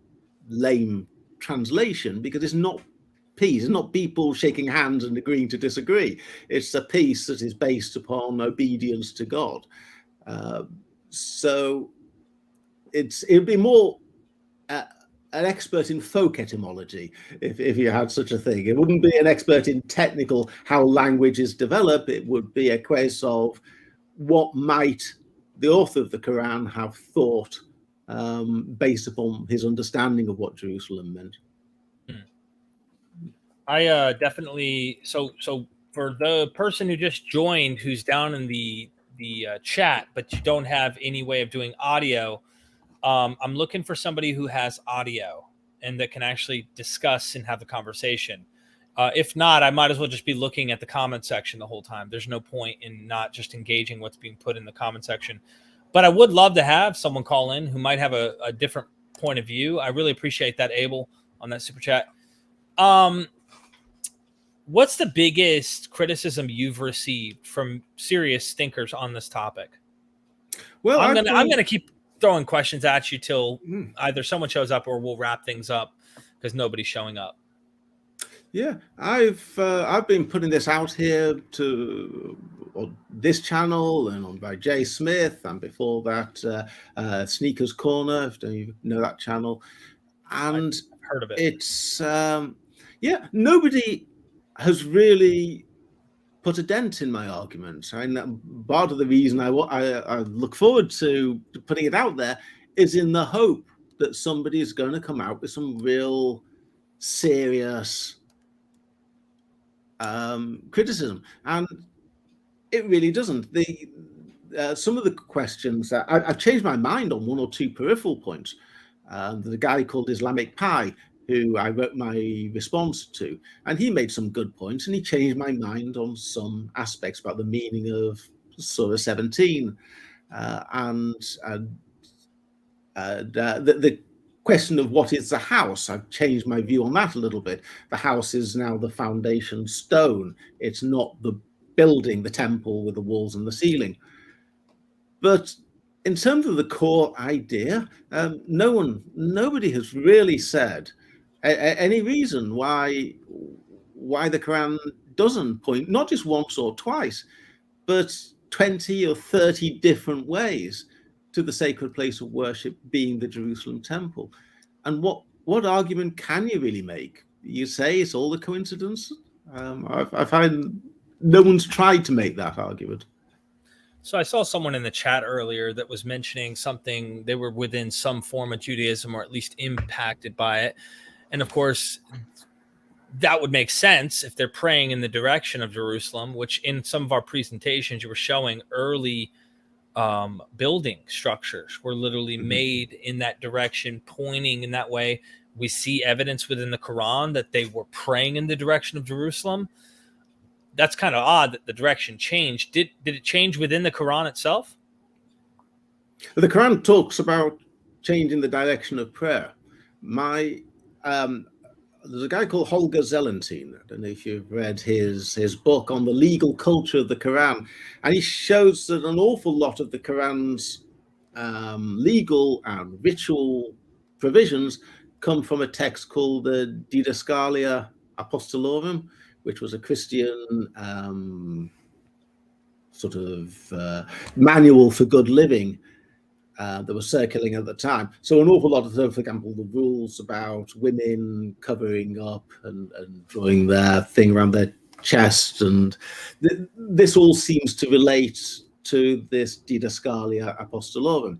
[SPEAKER 2] lame translation, because it's not peace. It's not people shaking hands and agreeing to disagree. It's a peace that is based upon obedience to God. So it would be more an expert in folk etymology if you had such a thing. It wouldn't be an expert in technical how languages develop. It would be a case of what might the author of the Quran have thought based upon his understanding of what Jerusalem meant.
[SPEAKER 1] I definitely so for the person who just joined, who's down in the chat, but you don't have any way of doing audio, I'm looking for somebody who has audio and that can actually discuss and have a conversation. If not, I might as well just be looking at the comment section the whole time. There's no point in not just engaging what's being put in the comment section. But I would love to have someone call in who might have a different point of view. I really appreciate that, Abel, on that super chat. What's the biggest criticism you've received from serious thinkers on this topic? Well, I'm gonna keep throwing questions at you till either someone shows up or we'll wrap things up, because nobody's showing up.
[SPEAKER 2] Yeah, I've been putting this out here on this channel and on by Jay Smith, and before that Sneakers Corner, if you know that channel. And
[SPEAKER 1] I've heard of it.
[SPEAKER 2] It's nobody has really put a dent in my arguments. I mean, part of the reason I look forward to putting it out there is in the hope that somebody is going to come out with some real serious criticism, and it really doesn't. Some of the questions that I've changed my mind on one or two peripheral points. There's a guy called Islamic Pie who I wrote my response to, and he made some good points, and he changed my mind on some aspects about the meaning of Surah 17, and the question of what is the house. I've changed my view on that a little bit. The house is now the foundation stone. It's not the building, the temple with the walls and the ceiling. But in terms of the core idea, nobody has really said any reason why the Quran doesn't point, not just once or twice, but 20 or 30 different ways to the sacred place of worship being the Jerusalem temple. And what argument can you really make? You say it's all a coincidence? I find no one's tried to make that argument.
[SPEAKER 1] So I saw someone in the chat earlier that was mentioning something, they were within some form of Judaism or at least impacted by it. And of course, that would make sense if they're praying in the direction of Jerusalem, which in some of our presentations, you were showing early building structures were literally made in that direction, pointing in that way. We see evidence within the Quran that they were praying in the direction of Jerusalem. That's kind of odd that the direction changed. Did it change within the Quran itself?
[SPEAKER 2] The Quran talks about changing the direction of prayer. There's a guy called Holger Zelentine. I don't know if you've read his book on the legal culture of the Quran, and he shows that an awful lot of the Quran's legal and ritual provisions come from a text called the Didascalia Apostolorum, which was a Christian sort of manual for good living that was circulating at the time. So an awful lot of, for example, the rules about women covering up and drawing their thing around their chest, and this all seems to relate to this Didascalia Apostolorum.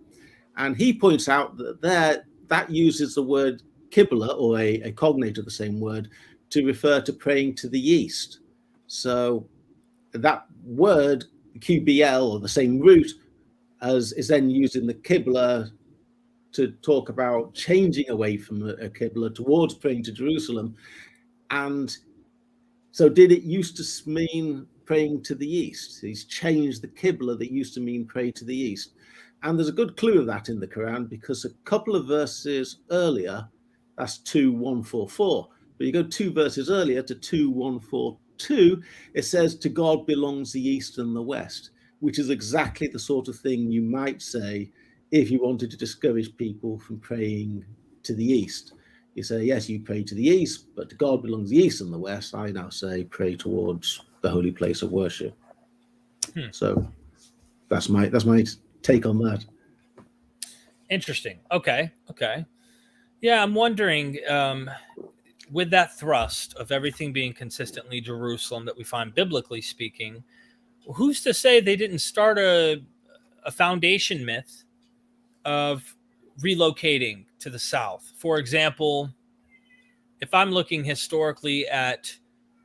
[SPEAKER 2] And he points out that that uses the word Qibla, or a cognate of the same word, to refer to praying to the east. So that word, QBL, or the same root, as is then used in the Qibla to talk about changing away from a Qibla towards praying to Jerusalem. And so did it used to mean praying to the east? He's changed the Qibla that used to mean pray to the east. And there's a good clue of that in the Quran, because a couple of verses earlier, that's 2:144, but you go 2 verses earlier to 2:142, it says, to God belongs the east and the west, which is exactly the sort of thing you might say if you wanted to discourage people from praying to the east. You say, yes, you pray to the east, but to God belongs the east and the west. I now say pray towards the holy place of worship. So that's my take on that.
[SPEAKER 1] Interesting. Okay. Yeah, I'm wondering, with that thrust of everything being consistently Jerusalem that we find biblically speaking, who's to say they didn't start a foundation myth of relocating to the south? For example, if I'm looking historically at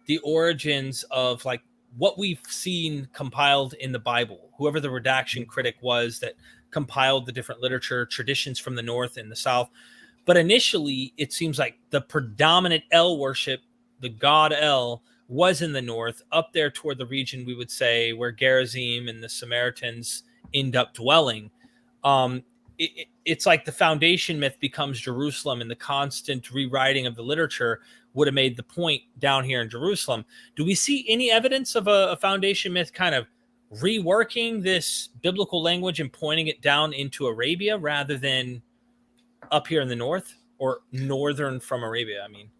[SPEAKER 1] the origins of like what we've seen compiled in the Bible, whoever the redaction critic was that compiled the different literature traditions from the north and the south, but initially it seems like the predominant El worship, the god El, was in the north, up there toward the region we would say where Gerizim and the Samaritans end up dwelling. It's like the foundation myth becomes Jerusalem, and the constant rewriting of the literature would have made the point down here in Jerusalem. Do we see any evidence of a foundation myth kind of reworking this biblical language and pointing it down into Arabia rather than up here in the north, or northern from Arabia? I mean,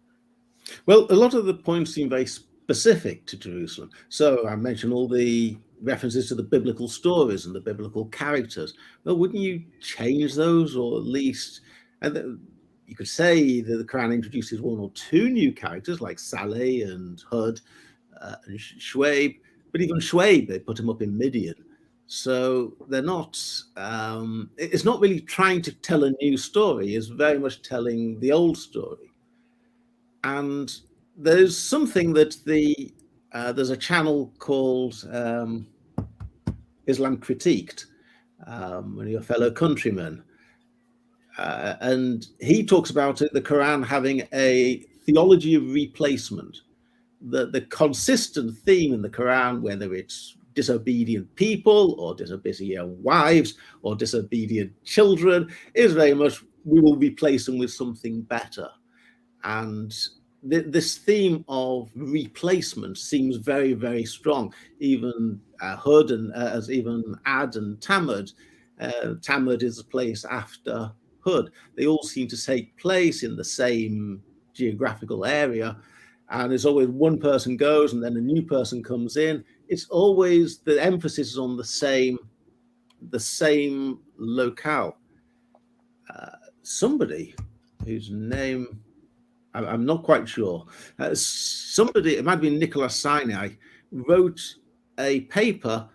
[SPEAKER 2] well, a lot of the points seem very specific to Jerusalem. So I mentioned all the references to the biblical stories and the biblical characters. Well, wouldn't you change those, or at least, and you could say that the Quran introduces 1 or 2 new characters like Saleh and Hud and Shuaib, but even Shuaib, they put him up in Midian. So they're not, it's not really trying to tell a new story, it's very much telling the old story. And there's something that there's a channel called Islam Critiqued, one of your fellow countrymen, and he talks about it, the Quran having a theology of replacement. The consistent theme in the Quran, whether it's disobedient people or disobedient wives or disobedient children, is very much we will replace them with something better. And this theme of replacement seems very, very strong. Even Hud and as even Ad and Tamud. Tamud is a place after Hud. They all seem to take place in the same geographical area. And there's always one person goes and then a new person comes in. It's always, the emphasis is on the same locale. Somebody whose name I'm not quite sure. Somebody, it might have been Nicholas Sinai, wrote a paper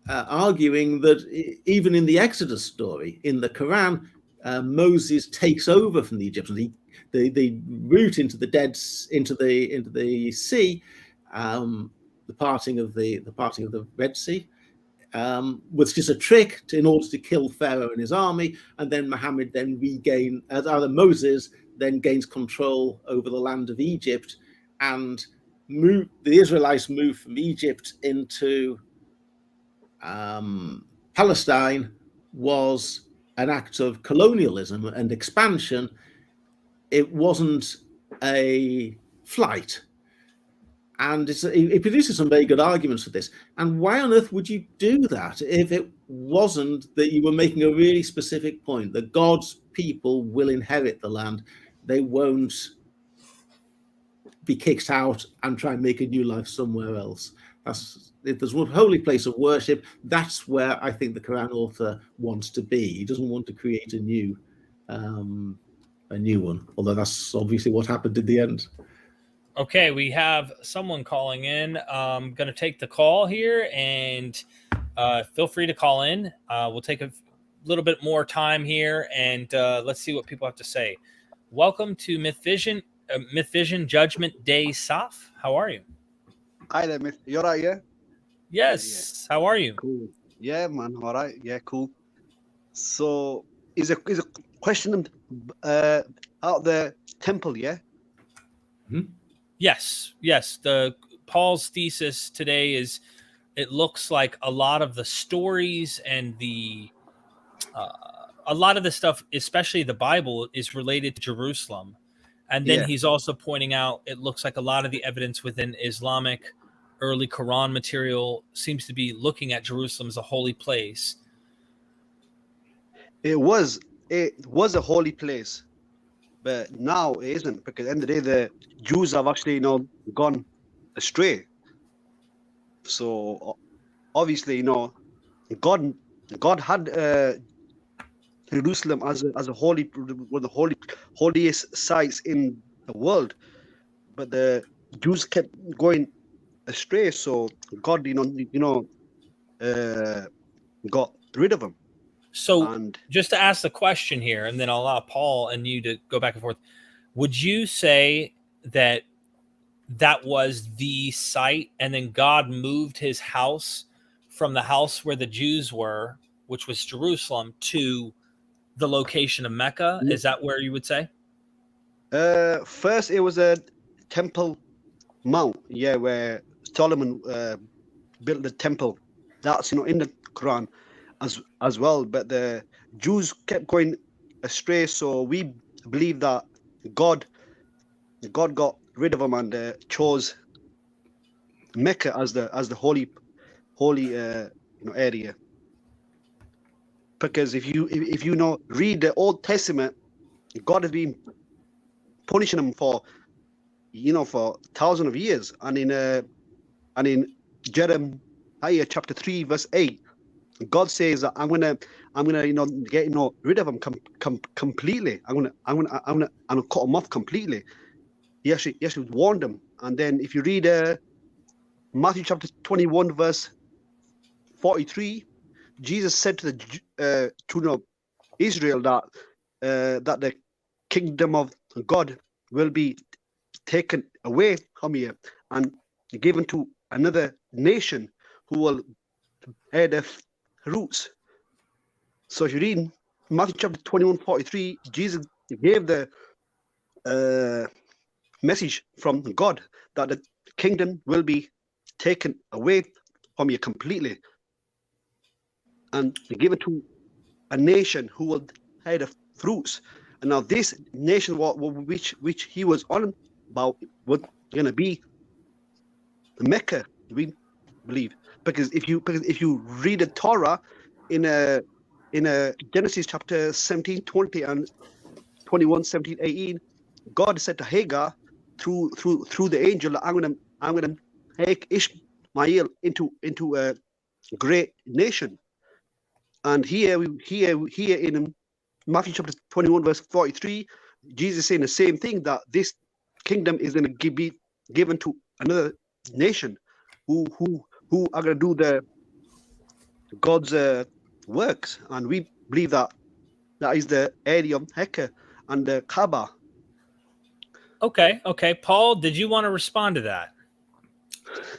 [SPEAKER 2] arguing that even in the Exodus story, in the Quran, Moses takes over from the Egyptians. They route into the into the sea, the parting of the Red Sea, was just a trick in order to kill Pharaoh and his army, and then Muhammad then Moses then gains control over the land of Egypt, and the Israelites move from Egypt into Palestine was an act of colonialism and expansion. It wasn't a flight. And it produces some very good arguments for this. And why on earth would you do that if it wasn't that you were making a really specific point, that God's people will inherit the land. They won't be kicked out and try and make a new life somewhere else. If there's one holy place of worship, that's where I think the Quran author wants to be. He doesn't want to create a new one, although that's obviously what happened in the end.
[SPEAKER 1] Okay, we have someone calling in. I'm going to take the call here, and feel free to call in. We'll take a little bit more time here, and let's see what people have to say. Welcome to Myth Vision Judgment Day, Saf. How are you?
[SPEAKER 3] Hi there, Myth. You all right, yeah?
[SPEAKER 1] Yes. Yeah. How are you?
[SPEAKER 3] Cool. Yeah, man. All right. Yeah, cool. So, is a question out the temple, yeah?
[SPEAKER 2] Mm-hmm.
[SPEAKER 1] Yes. Paul's thesis today is, it looks like a lot of the stories and a lot of the stuff, especially the Bible, is related to Jerusalem. And then he's also pointing out, it looks like a lot of the evidence within Islamic early Quran material seems to be looking at Jerusalem as a holy place.
[SPEAKER 3] It was a holy place, but now it isn't, because at the end of the day, the Jews have actually, gone astray. So obviously, God had Jerusalem as a one of the holiest sites in the world, but the Jews kept going astray. So God, got rid of them.
[SPEAKER 1] So just to ask the question here, and then I'll allow Paul and you to go back and forth. Would you say that was the site, and then God moved his house from the house where the Jews were, which was Jerusalem, to the location of Mecca? Is that where you would say?
[SPEAKER 3] First, it was a Temple Mount, where Solomon built the temple. That's in the Quran as well. But the Jews kept going astray, so we believe that God got rid of them and chose Mecca as the holy area. Because if you read the Old Testament, God has been punishing them for thousands of years, and in Jeremiah chapter 3 verse 8, God says that I'm gonna get rid of them completely. I'm gonna cut them off completely. He actually warned them. And then if you read Matthew chapter 21 verse 43, Jesus said to Israel that the kingdom of God will be taken away from you and given to another nation who will head their roots. So if you read Matthew chapter 21:43, Jesus gave the message from God that the kingdom will be taken away from you completely and given to a nation who will head the fruits. And now this nation which he was on about was going to be Mecca, we believe, because if you read the Torah in Genesis chapter 17:20 and 21:17-18, God said to Hagar through the angel, I'm gonna make Ishmael into a great nation. And here in Matthew chapter 21 verse 43, Jesus is saying the same thing, that this kingdom is going to be given to another nation who are going to do the God's works. And we believe that is the area of Hecca and the Kaaba.
[SPEAKER 1] Okay. Paul, did you want to respond to that?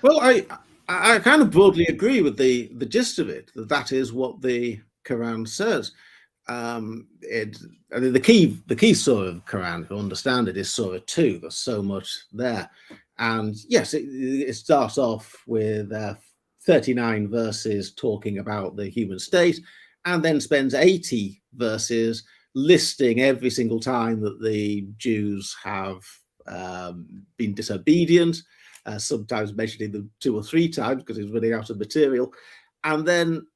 [SPEAKER 2] Well, I kind of broadly agree with the gist of it. That is what the Quran says. The key surah of Quran, to understand it, is Surah 2. There's so much there, and yes, it starts off with 39 verses talking about the human state, and then spends 80 verses listing every single time that the Jews have been disobedient. Sometimes mentioning them 2 or 3 times because he's running out of material, and then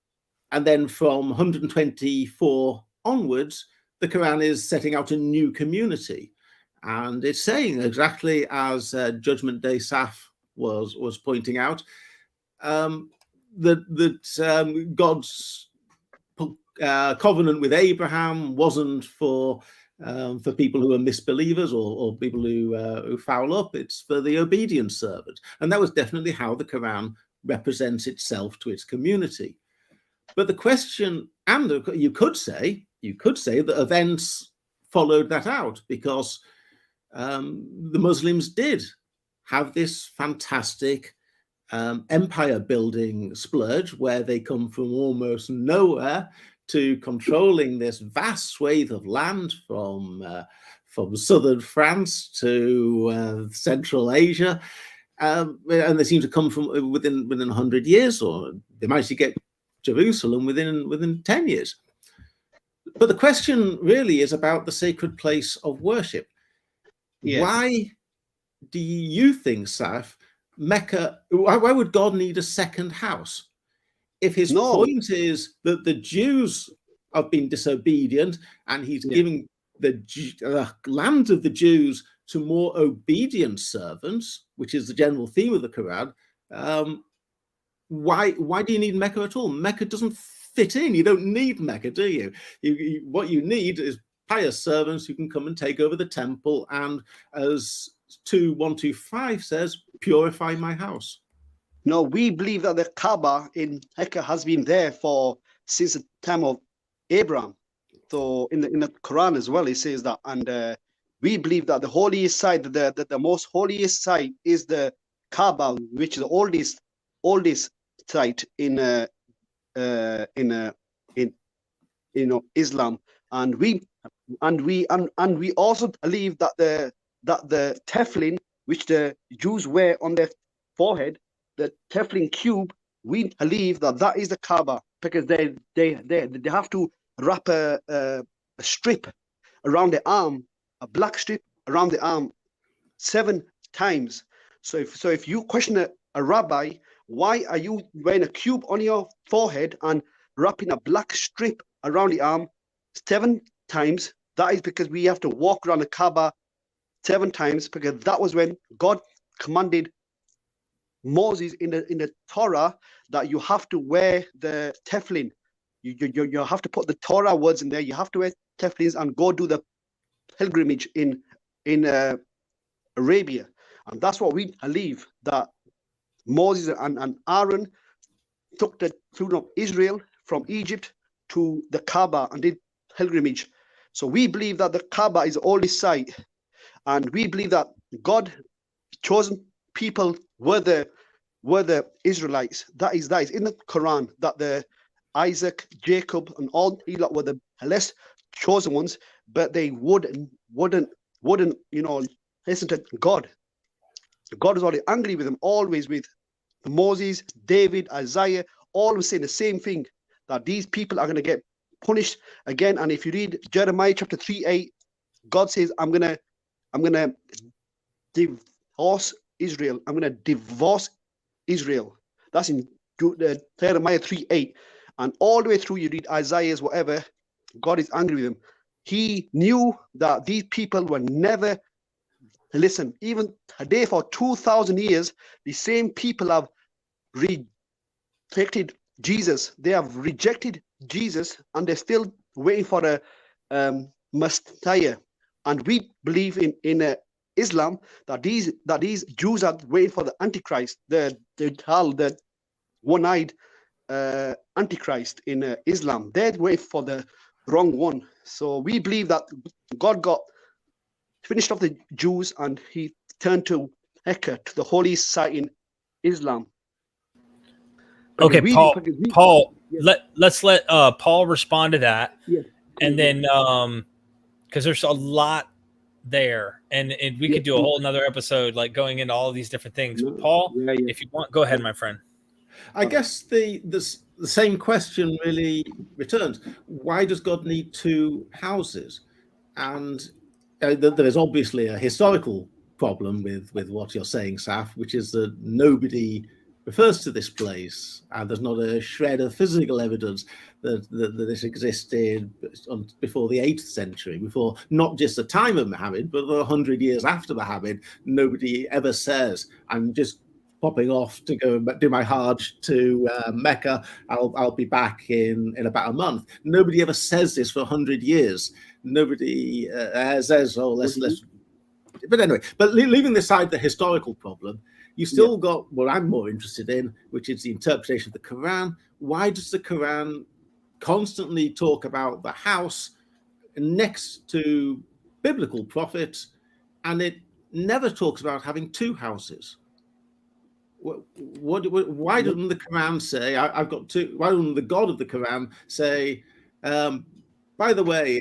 [SPEAKER 2] from 124 onwards, the Quran is setting out a new community, and it's saying exactly as Judgment Day Saf was pointing out, that God's covenant with Abraham wasn't for people who are misbelievers or people who foul up. It's for the obedient servant, and that was definitely how the Quran represents itself to its community. But the question, and you could say that events followed that out, because the Muslims did have this fantastic empire building splurge, where they come from almost nowhere to controlling this vast swathe of land from southern France to Central Asia, and they seem to come from within 100 years, or they managed to get Jerusalem within 10 years. But the question really is about the sacred place of worship. Yeah. Why do you think, Saf, Mecca, why would God need a second house? If his point is that the Jews have been disobedient and he's giving the land of the Jews to more obedient servants, which is the general theme of the Quran, why do you need Mecca at all? Mecca doesn't fit in. You don't need Mecca, do you? What you need is pious servants who can come and take over the temple, and as 2:125 says, purify my house.
[SPEAKER 3] No, we believe that the Kaaba in Mecca has been there since the time of Abraham. So in the Quran as well, it says that, and we believe that the holiest site, the most holiest site, is the Kaaba, which is the oldest site in Islam, and we also believe that the tefillin, which the Jews wear on their forehead, the tefillin cube, we believe that is the Kaaba, because they have to wrap a strip around the arm, a black strip around the arm 7 times. So if you question a rabbi, why are you wearing a cube on your forehead and wrapping a black strip around the arm 7 times? That is because we have to walk around the Kaaba 7 times, because that was when God commanded Moses in the Torah that you have to wear the tefillin. You have to put the Torah words in there. You have to wear tefillins and go do the pilgrimage in Arabia, and that's what we believe, that Moses and Aaron took the children of Israel from Egypt to the Kaaba and did pilgrimage. So we believe that the Kaaba is the oldest site, and we believe that God chosen people were the Israelites. That is in the Quran, that the Isaac, Jacob, and all Elot were the less chosen ones, but they wouldn't listen to God. God was always angry with them, always with Moses, David, Isaiah, always saying the same thing, that these people are going to get punished again. And if you read Jeremiah chapter 3:8, God says, I'm gonna divorce Israel. I'm gonna divorce Israel. That's in Jeremiah 3:8. And all the way through, you read Isaiah's whatever, God is angry with them. He knew that these people were never listen. Even today, for 2,000 years, the same people have rejected Jesus. They have rejected Jesus, and they're still waiting for a Messiah. And we believe in Islam that these Jews are waiting for the Antichrist, the one-eyed Antichrist in Islam. They're waiting for the wrong one. So we believe that God got finished off the Jews and he turned to Mecca, to the holy site in Islam.
[SPEAKER 1] Okay, Paul, let's let Paul respond to that.
[SPEAKER 3] Yes.
[SPEAKER 1] And then because there's a lot there, and we could do a whole nother episode, like going into all of these different things. Paul, if you want, go ahead, my friend.
[SPEAKER 2] I guess the same question really returns. Why does God need 2 houses? And there is obviously a historical problem with what you're saying, Saf, which is that nobody refers to this place, and there's not a shred of physical evidence that this existed before the 8th century, before not just the time of Muhammad, but 100 years after Muhammad. Nobody ever says, I'm just popping off to go do my Hajj to Mecca. I'll be back in about a month. Nobody ever says this for 100 years. Nobody says, oh, let's. But anyway, but leaving aside the historical problem, you still got what I'm more interested in, which is the interpretation of the Quran. Why does the Quran constantly talk about the house next to biblical prophets, and it never talks about having two houses? Why doesn't the Quran say, I've got two? Why doesn't the God of the Quran say, by the way,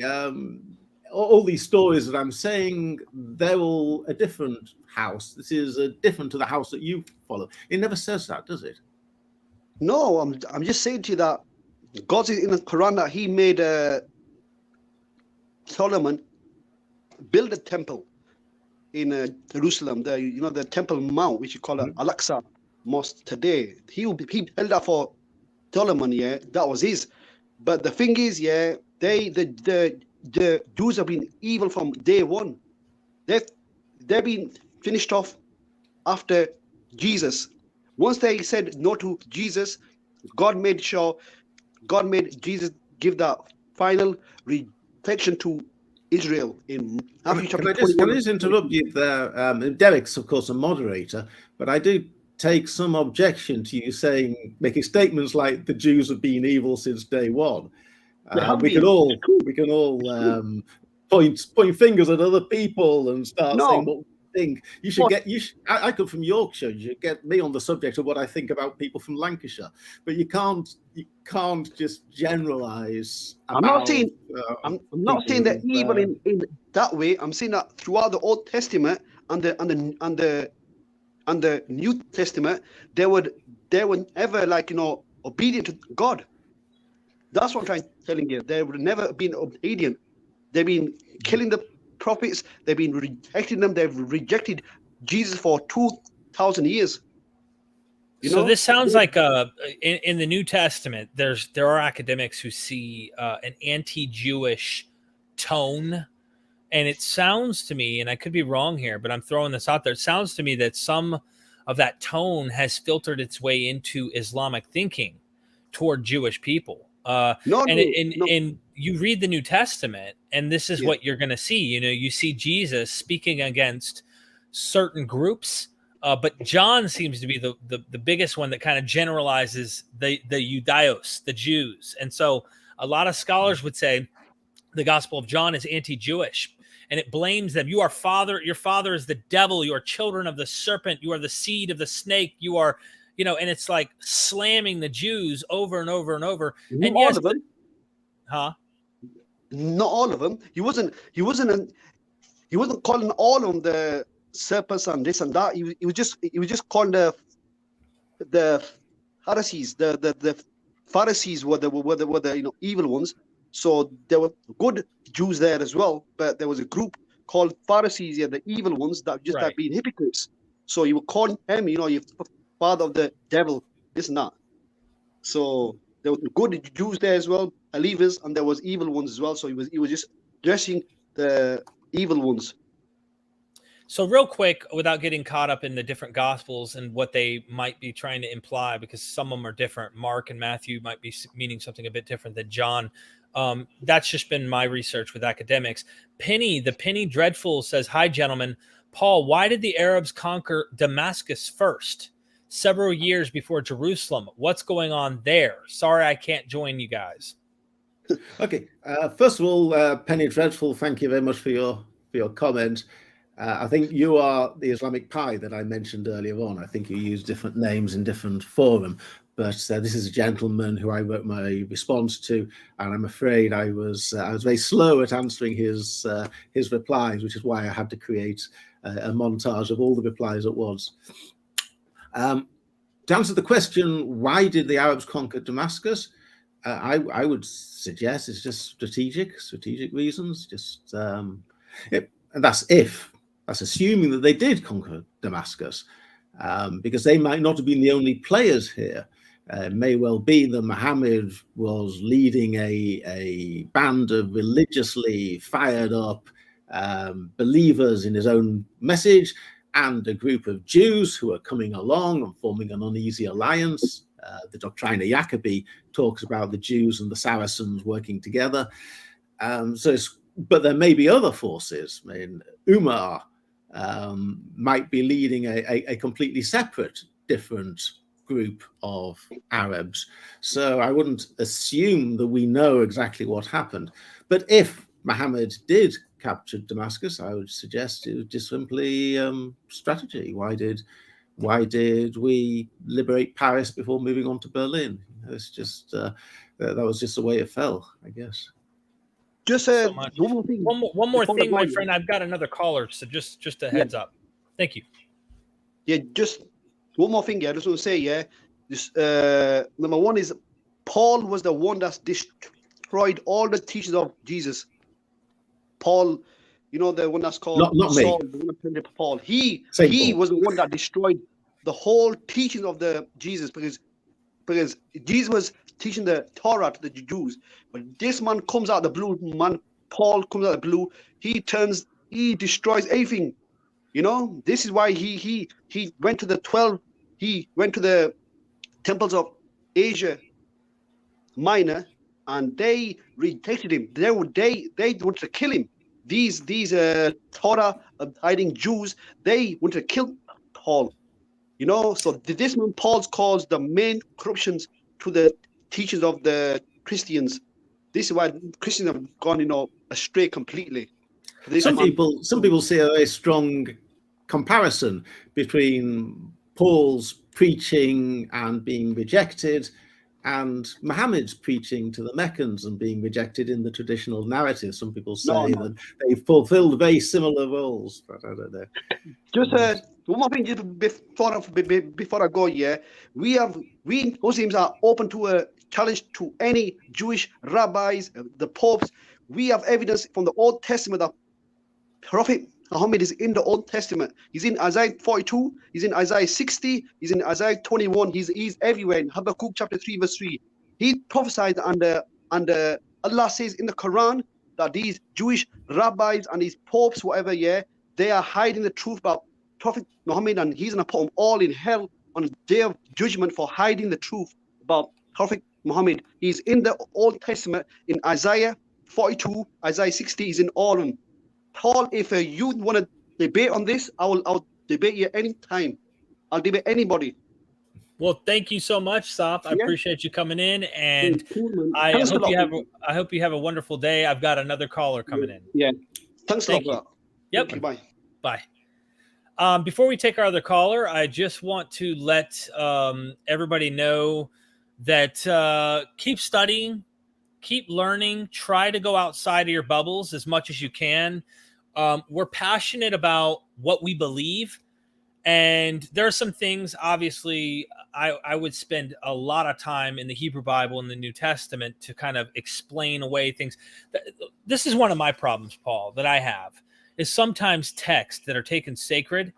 [SPEAKER 2] all these stories that I'm saying, they're all a different house. This is different to the house that you follow. It never says that, does it?
[SPEAKER 3] No, I'm just saying to you that God says in the Quran that He made Solomon build a temple in Jerusalem. The Temple Mount, which you call it Al-Aqsa Mosque today. He built that for Solomon. Yeah, that was his. But the thing is, yeah, the Jews have been evil from day one. They've been finished off after Jesus. Once they said no to Jesus, God made Jesus give that final rejection to Israel in Matthew chapter 21.
[SPEAKER 2] Can I just interrupt you there? Derek's, of course, a moderator, but I do take some objection to you making statements like the Jews have been evil since day one. We can all point fingers at other people and start saying what we think. I come from Yorkshire. You should get me on the subject of what I think about people from Lancashire, but you can't just generalize.
[SPEAKER 3] I'm not saying that evil in that way. I'm saying that throughout the Old Testament and the New Testament, they were never obedient to God. That's what I'm telling you. They've never been obedient. They've been killing the prophets. They've been rejecting them. They've rejected Jesus for 2,000 years.
[SPEAKER 1] So this sounds like in the New Testament, there are academics who see an anti-Jewish tone, and it sounds to me, and I could be wrong here, but I'm throwing this out there. It sounds to me that some of that tone has filtered its way into Islamic thinking toward Jewish people. And you read the New Testament, and this is what you're going to see. You see Jesus speaking against certain groups, but John seems to be the biggest one that kind of generalizes the Judaios, the Jews. And so a lot of scholars would say the Gospel of John is anti-Jewish, and it blames them. Your father is the devil. You are children of the serpent. You are the seed of the snake. You are, and it's like slamming the Jews over and over and over.
[SPEAKER 3] Not all of them.
[SPEAKER 1] Huh?
[SPEAKER 3] Not all of them. He wasn't calling all of them the serpents and this and that. He was just calling the Pharisees. The Pharisees were the evil ones. So there were good Jews there as well, but there was a group called Pharisees, the evil ones that just had been hypocrites. So you were calling him, you father of the devil, this and that. So there were good Jews there as well, believers, and there was evil ones as well. So he was just addressing the evil ones.
[SPEAKER 1] So real quick, without getting caught up in the different gospels and what they might be trying to imply, because some of them are different. Mark and Matthew might be meaning something a bit different than John. That's just been my research with academics. The Penny Dreadful says, "Hi, gentlemen. Paul, why did the Arabs conquer Damascus first, several years before Jerusalem? What's going on there? Sorry, I can't join you guys."
[SPEAKER 2] Okay. First of all, Penny Dreadful, thank you very much for your comment. I think you are the Islamic Pie that I mentioned earlier on. I think you use different names in different forum, but this is a gentleman who I wrote my response to, and I'm afraid I was very slow at answering his replies, which is why I had to create a montage of all the replies at once. To answer the question, why did the Arabs conquer Damascus? I would suggest it's just strategic reasons. And that's assuming that they did conquer Damascus. because they might not have been the only players here. It may well be that Muhammad was leading a band of religiously fired up believers in his own message, and a group of Jews who are coming along and forming an uneasy alliance. The Doctrina Jacobi talks about the Jews and the Saracens working together. But there may be other forces. I mean, Umar might be leading a completely separate, different group of Arabs. So I wouldn't assume that we know exactly what happened. But if Muhammad did capture Damascus, I would suggest it was just simply strategy. Why did we liberate Paris before moving on to Berlin? It's just that was just the way it fell, I guess.
[SPEAKER 3] Just
[SPEAKER 1] so one more thing, my friend. I've got another caller, so just a heads up. Thank you.
[SPEAKER 3] Yeah, just one more thing. I just want to say, this number one is Paul was the one that destroyed all the teachings of Jesus. Paul, the one that's called
[SPEAKER 2] not
[SPEAKER 3] Saul,
[SPEAKER 2] me.
[SPEAKER 3] the one that printed Paul. He
[SPEAKER 2] Paul
[SPEAKER 3] was the one that destroyed the whole teaching of the Jesus, because Jesus was teaching the Torah to the Jews. But this man comes out of the blue, Paul comes out of the blue. He destroys everything. This is why he went to the 12. He went to the temples of Asia Minor, and they rejected him. They wanted to kill him. These Torah hiding Jews, they wanted to kill Paul. So this man Paul caused the main corruptions to the teachings of the Christians. This is why Christians have gone, astray completely.
[SPEAKER 2] Some people see a very strong comparison between Paul's preaching and being rejected, and Muhammad's preaching to the Meccans and being rejected in the traditional narrative. Some people say that they fulfilled very similar roles, but I don't know.
[SPEAKER 3] Just one more thing, just before I go, we Muslims are open to a challenge to any Jewish rabbis, the popes. We have evidence from the Old Testament that Prophet Muhammad is in the Old Testament. He's in Isaiah 42, he's in Isaiah 60, he's in Isaiah 21, he's everywhere. In Habakkuk chapter 3, verse 3. He prophesied under Allah says in the Quran that these Jewish rabbis and these popes, whatever, they are hiding the truth about Prophet Muhammad, and he's going to put them all in hell on the day of judgment for hiding the truth about Prophet Muhammad. He's in the Old Testament, in Isaiah 42, Isaiah 60, he's in all of them. Paul, if you want to debate on this, I'll debate you anytime. I'll debate anybody.
[SPEAKER 1] Well, thank you so much, Saf. I appreciate you coming in, and I hope you have a wonderful day. I've got another caller coming in.
[SPEAKER 3] Yeah, thanks a lot for that.
[SPEAKER 1] Yep.
[SPEAKER 3] Thank you,
[SPEAKER 1] bye. Before we take our other caller, I just want to let everybody know that keep studying, keep learning, try to go outside of your bubbles as much as you can. We're passionate about what we believe, and there are some things, obviously, I would spend a lot of time in the Hebrew Bible and the New Testament to kind of explain away things. This is one of my problems, Paul, that I have, is sometimes texts that are taken sacred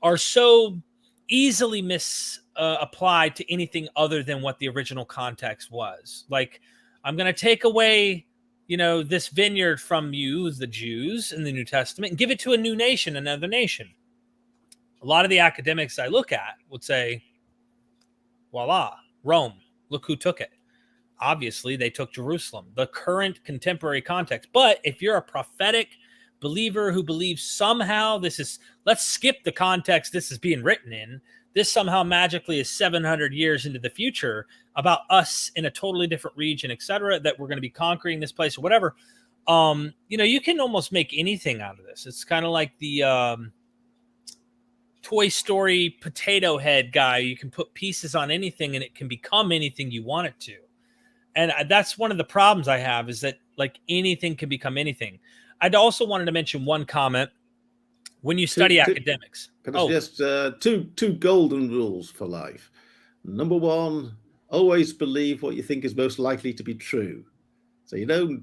[SPEAKER 1] are so easily misapplied to anything other than what the original context was. Like, I'm going to take away, this vineyard from you, the Jews, in the New Testament, and give it to a new nation, another nation. A lot of the academics I look at would say, voila, Rome, look who took it. Obviously, they took Jerusalem, the current contemporary context. But if you're a prophetic believer who believes somehow let's skip the context this is being written in, this somehow magically is 700 years into the future about us in a totally different region, etc., that we're going to be conquering this place or whatever. You can almost make anything out of this. It's kind of like the Toy Story potato head guy. You can put pieces on anything and it can become anything you want it to. And that's one of the problems I have, is that like anything can become anything. I'd also wanted to mention one comment. When you study academics.
[SPEAKER 2] Can I suggest two golden rules for life? Number one, always believe what you think is most likely to be true. So you don't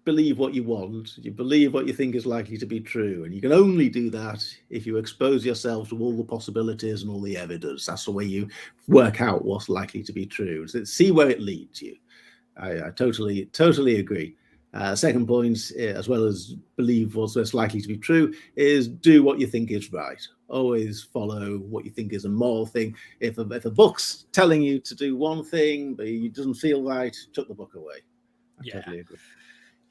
[SPEAKER 2] believe what you want, you believe what you think is likely to be true, and you can only do that if you expose yourself to all the possibilities and all the evidence. That's the way you work out what's likely to be true. So see where it leads you. I totally agree. Second point, as well as believe what's likely to be true, is do what you think is right. Always follow what you think is a moral thing. If a book's telling you to do one thing, but it doesn't feel right, chuck the book away. I totally agree.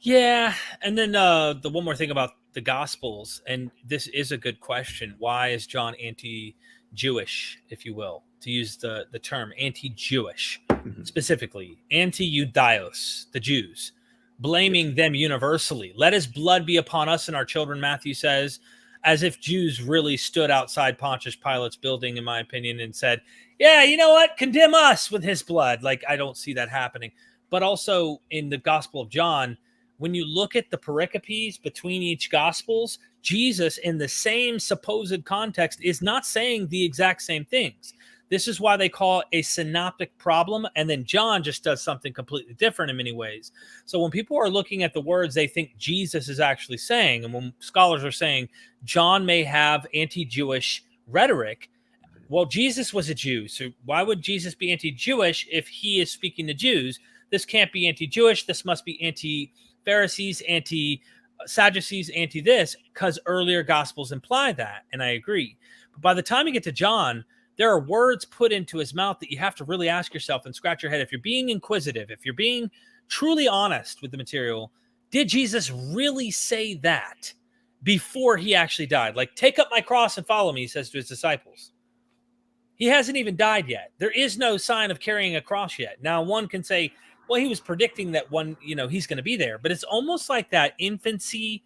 [SPEAKER 1] Yeah, and then the one more thing about the Gospels, and this is a good question. Why is John anti-Jewish, if you will, to use the term anti-Jewish, specifically anti-Judaeos, the Jews, blaming them universally? Let his blood be upon us and our children, Matthew says, as if Jews really stood outside Pontius Pilate's building, in my opinion, and said, yeah, you know what, condemn us with his blood. Like, I don't see that happening. But also in the Gospel of John, when you look at the pericopes between each Gospels, Jesus, in the same supposed context, is not saying the exact same things. This is why they call it a synoptic problem, and then John just does something completely different in many ways. So when people are looking at the words they think Jesus is actually saying, and when scholars are saying John may have anti-Jewish rhetoric, well, Jesus was a Jew, so why would Jesus be anti-Jewish if he is speaking to Jews? This can't be anti-Jewish. This must be anti-Pharisees, anti-Sadducees, anti-this, because earlier Gospels imply that, and I agree. But by the time you get to John, there are words put into his mouth that you have to really ask yourself and scratch your head. If you're being inquisitive, if you're being truly honest with the material, did Jesus really say that before he actually died? Like, take up my cross and follow me, he says to his disciples. He hasn't even died yet. There is no sign of carrying a cross yet. Now, one can say, well, he was predicting that he's going to be there. But it's almost like that infancy,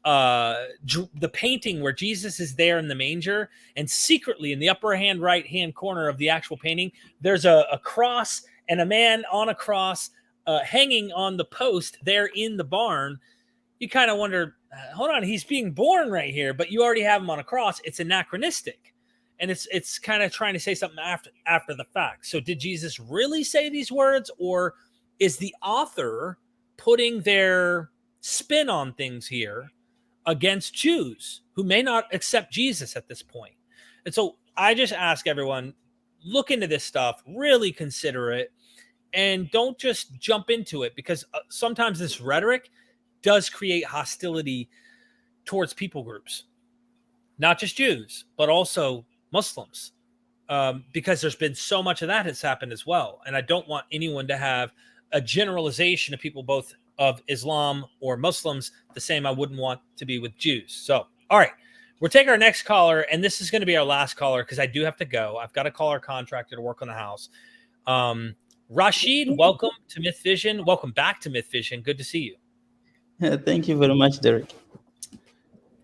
[SPEAKER 1] the painting where Jesus is there in the manger, and secretly in the upper right-hand corner of the actual painting, there's a cross and a man on a cross hanging on the post there in the barn. You kind of wonder, hold on, he's being born right here, but you already have him on a cross. It's anachronistic. And it's kind of trying to say something after the fact. So did Jesus really say these words, or is the author putting their spin on things here against Jews who may not accept Jesus at this point? And so I just ask everyone, look into this stuff, really consider it, and don't just jump into it, because sometimes this rhetoric does create hostility towards people groups, not just Jews, but also Muslims, because there's been so much of that has happened as well. And I don't want anyone to have a generalization of people, both of Islam or Muslims, the same I wouldn't want to be with Jews. So, all right, we'll take our next caller, and this is going to be our last caller because I do have to go. I've got to call our contractor to work on the house. Rashid, welcome to Myth Vision. Welcome back to Myth Vision. Good to see
[SPEAKER 4] you. Thank you very much, Derek.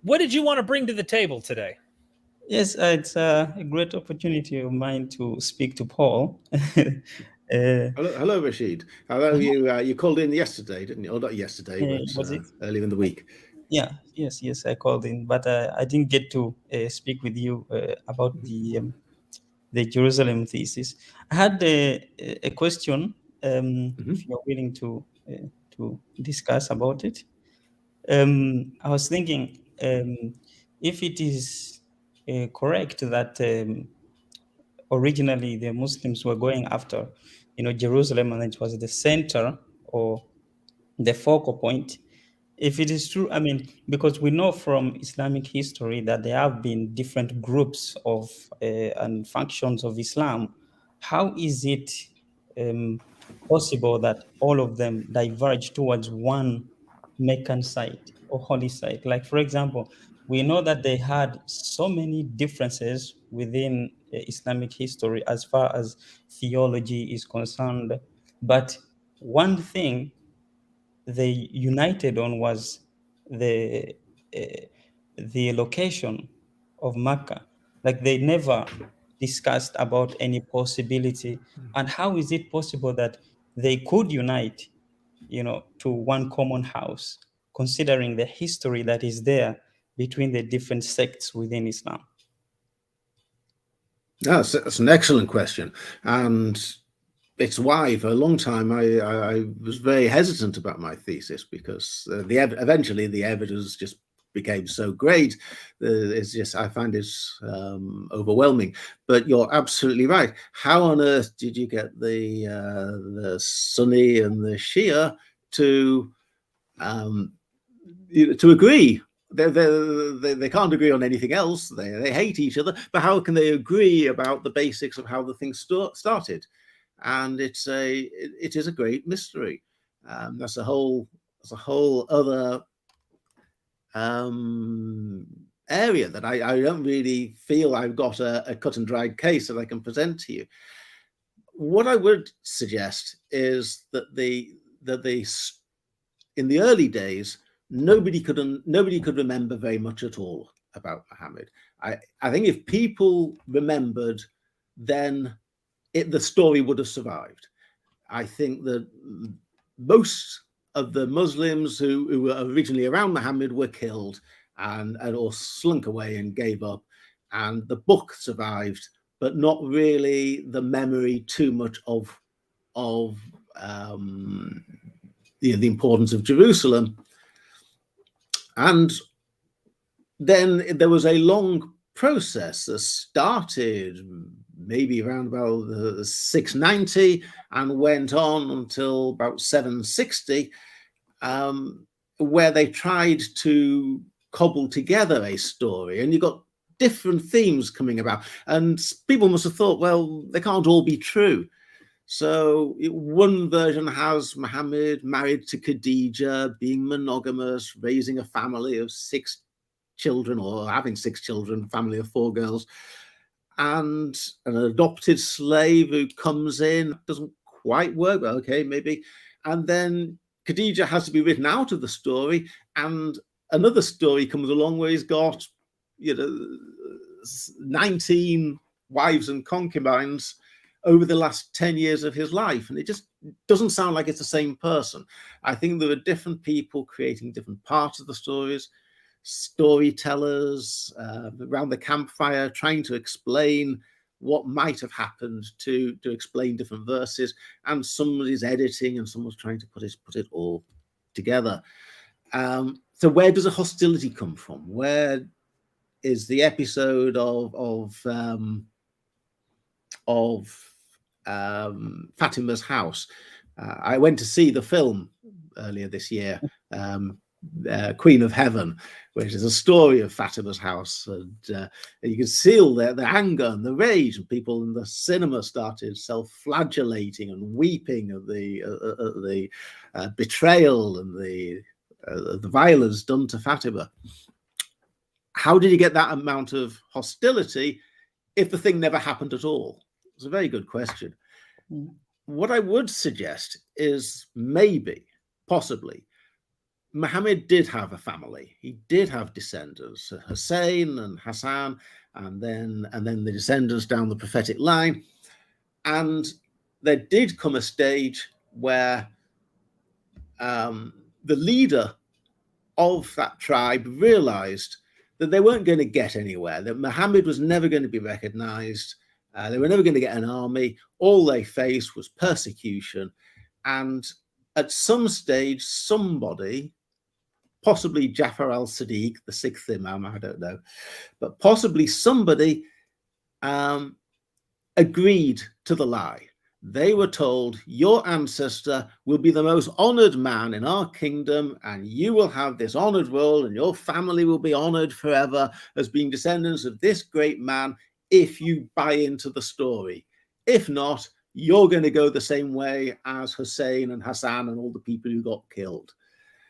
[SPEAKER 1] What did you want to bring to the table today?
[SPEAKER 4] Yes, it's a great opportunity of mine to speak to Paul.
[SPEAKER 2] Hello, Rashid. Hello, you called in yesterday, didn't you? Or not yesterday, but
[SPEAKER 4] was it?
[SPEAKER 2] Earlier in the week.
[SPEAKER 4] Yeah, yes, I called in, but I didn't get to speak with you about the Jerusalem thesis. I had a question, if you're willing to discuss about it. I was thinking, if it is correct that originally the Muslims were going after, Jerusalem, and it was the center or the focal point. If it is true, I mean, because we know from Islamic history that there have been different groups of and functions of Islam, how is it possible that all of them diverge towards one Meccan site or holy site? Like, for example, we know that they had so many differences within Islamic history as far as theology is concerned, but one thing they united on was the location of Mecca. Like, they never discussed about any possibility. And how is it possible that they could unite, to one common house, considering the history that is there between the different sects within Islam?
[SPEAKER 2] That's an excellent question. And it's why for a long time I was very hesitant about my thesis, because eventually the evidence just became so great. It's just, I find it overwhelming. But you're absolutely right. How on earth did you get the Sunni and the Shia to agree? They can't agree on anything else. They hate each other. But how can they agree about the basics of how the thing started? And it is a great mystery. That's a whole other area that I don't really feel I've got a cut and dried case that I can present to you. What I would suggest is that in the early days, nobody could remember very much at all about Muhammad. I think if people remembered, then the story would have survived. I think that most of the Muslims who were originally around Muhammad were killed and or slunk away and gave up, and the book survived, but not really the memory too much of the importance of Jerusalem. And then there was a long process that started maybe around about 690 and went on until about 760, where they tried to cobble together a story, and you got different themes coming about, and people must have thought, well, they can't all be true. So one version has Muhammad married to Khadija, being monogamous, raising a family of 6 children, or having 6 children, family of 4 girls, and an adopted slave who comes in, doesn't quite work, but okay, maybe. And then Khadija has to be written out of the story, and another story comes along where he's got, 19 wives and concubines over the last 10 years of his life. And it just doesn't sound like it's the same person. I think there are different people creating different parts of the stories, storytellers around the campfire trying to explain what might have happened, to explain different verses, and somebody's editing and someone's trying to put it all together. So where does the hostility come from? Where is the episode of Fatima's house? I went to see the film earlier this year, Queen of Heaven, which is a story of Fatima's house, and you can see all the anger and the rage, and people in the cinema started self-flagellating and weeping at the betrayal and the violence done to Fatima. How did you get that amount of hostility if the thing never happened at all? It's a very good question. What I would suggest is maybe, possibly, Muhammad did have a family. He did have descendants, Hussein and Hassan, and then the descendants down the prophetic line. And there did come a stage where the leader of that tribe realized that they weren't going to get anywhere, that Muhammad was never going to be recognized. They were never going to get an army. All they faced was persecution. And at some stage, somebody, possibly Jafar al-Sadiq, the 6th Imam, I don't know, but possibly somebody agreed to the lie. They were told, your ancestor will be the most honored man in our kingdom, and you will have this honored role, and your family will be honored forever as being descendants of this great man, if you buy into the story. If not, you're going to go the same way as Hussein and Hassan and all the people who got killed.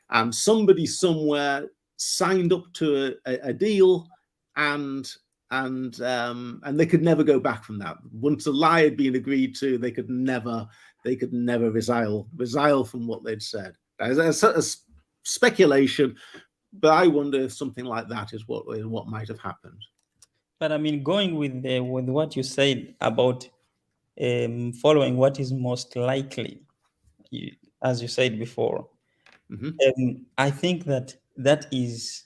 [SPEAKER 2] And somebody somewhere signed up to a deal, and they could never go back from that. Once the lie had been agreed to, they could never resile from what they'd said. It's a speculation, but I wonder if something like that is what might have happened.
[SPEAKER 4] But I mean, going with what you said about following what is most likely, as you said before, I think that is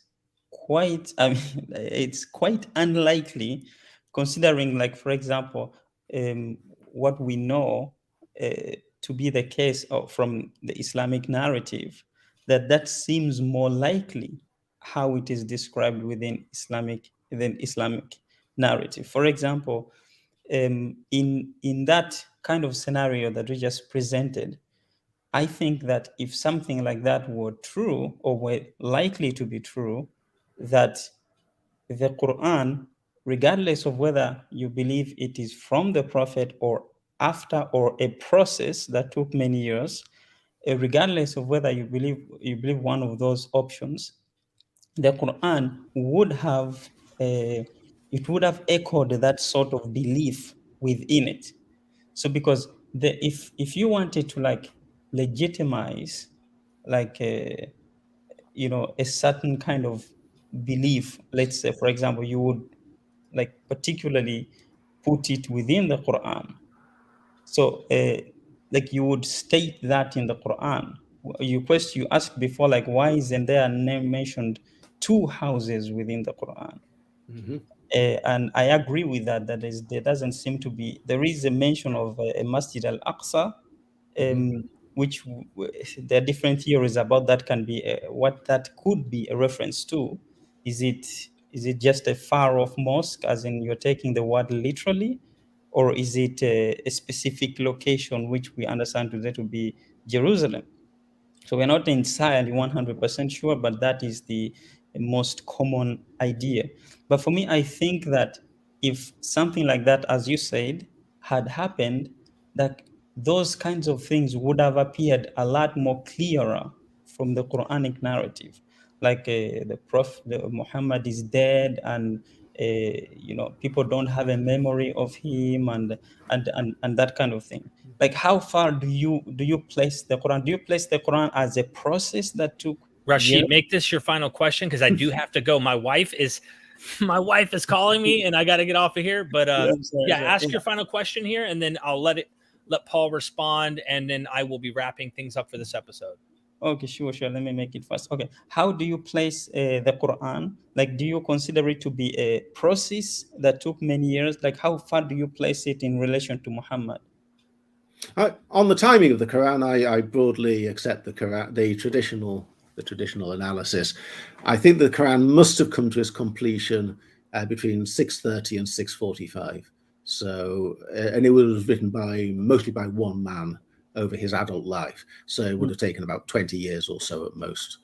[SPEAKER 4] quite, I mean, it's quite unlikely, considering, like, for example, what we know to be the case from the Islamic narrative, that seems more likely how it is described within Islamic narrative. For example, in that kind of scenario that we just presented, I think that if something like that were true, or were likely to be true, that the Quran, regardless of whether you believe it is from the Prophet or after, or a process that took many years, regardless of whether you believe one of those options, the Quran would have echoed that sort of belief within it. So because if you wanted to like legitimize like a certain kind of belief, let's say for example, you would like particularly put it within the Quran. So like you would state that in the Quran. You asked before, like, why isn't there mentioned 2 houses within the Quran?
[SPEAKER 2] Mm-hmm.
[SPEAKER 4] And I agree with that. There doesn't seem to be. There is a mention of a Masjid al-Aqsa, which there are different theories about that. Can be what that could be a reference to. Is it just a far-off mosque, as in you're taking the word literally, or is it a specific location which we understand today to be Jerusalem? So we're not entirely 100% sure, but that is the most common idea. But for me, I think that if something like that, as you said, had happened, that those kinds of things would have appeared a lot more clearer from the Quranic narrative. Like the Prophet Muhammad is dead, and people don't have a memory of him, and that kind of thing. Like, how far do you place the Quran? Do you place the Quran as a process that took
[SPEAKER 1] Rashid,
[SPEAKER 4] years?
[SPEAKER 1] make this your final question, because I do have to go. My wife is calling me, and I got to get off of here. But ask your final question here, and then I'll let Paul respond, and then I will be wrapping things up for this episode.
[SPEAKER 4] Okay, sure. Let me make it fast. Okay, how do you place the Quran? Like, do you consider it to be a process that took many years? Like, how far do you place it in relation to Muhammad?
[SPEAKER 2] On the timing of the Quran, I broadly accept the Quran, the traditional analysis. I think the Quran must have come to its completion between 630 and 645. So, and it was written mostly by one man over his adult life. So it would have taken about 20 years or so at most.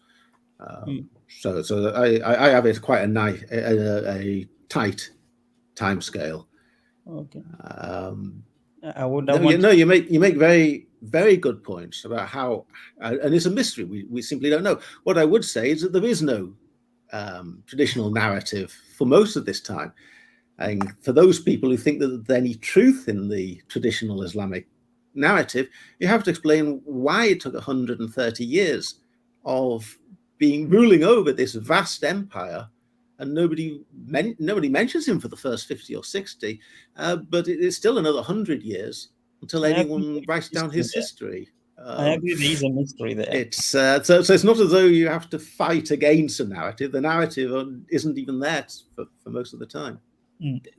[SPEAKER 2] So I have it quite a tight time scale.
[SPEAKER 4] Okay.
[SPEAKER 2] You make very, very good points about how, and it's a mystery. We simply don't know. What I would say is that there is no traditional narrative for most of this time. And for those people who think that there's any truth in the traditional Islamic narrative, you have to explain why it took 130 years of ruling over this vast empire, and nobody mentions him for the first 50 or 60, but it's still another 100 years until anyone writes down his history.
[SPEAKER 4] I agree, there is a mystery there.
[SPEAKER 2] It's so it's not as though you have to fight against a narrative. The narrative isn't even there for most of the time.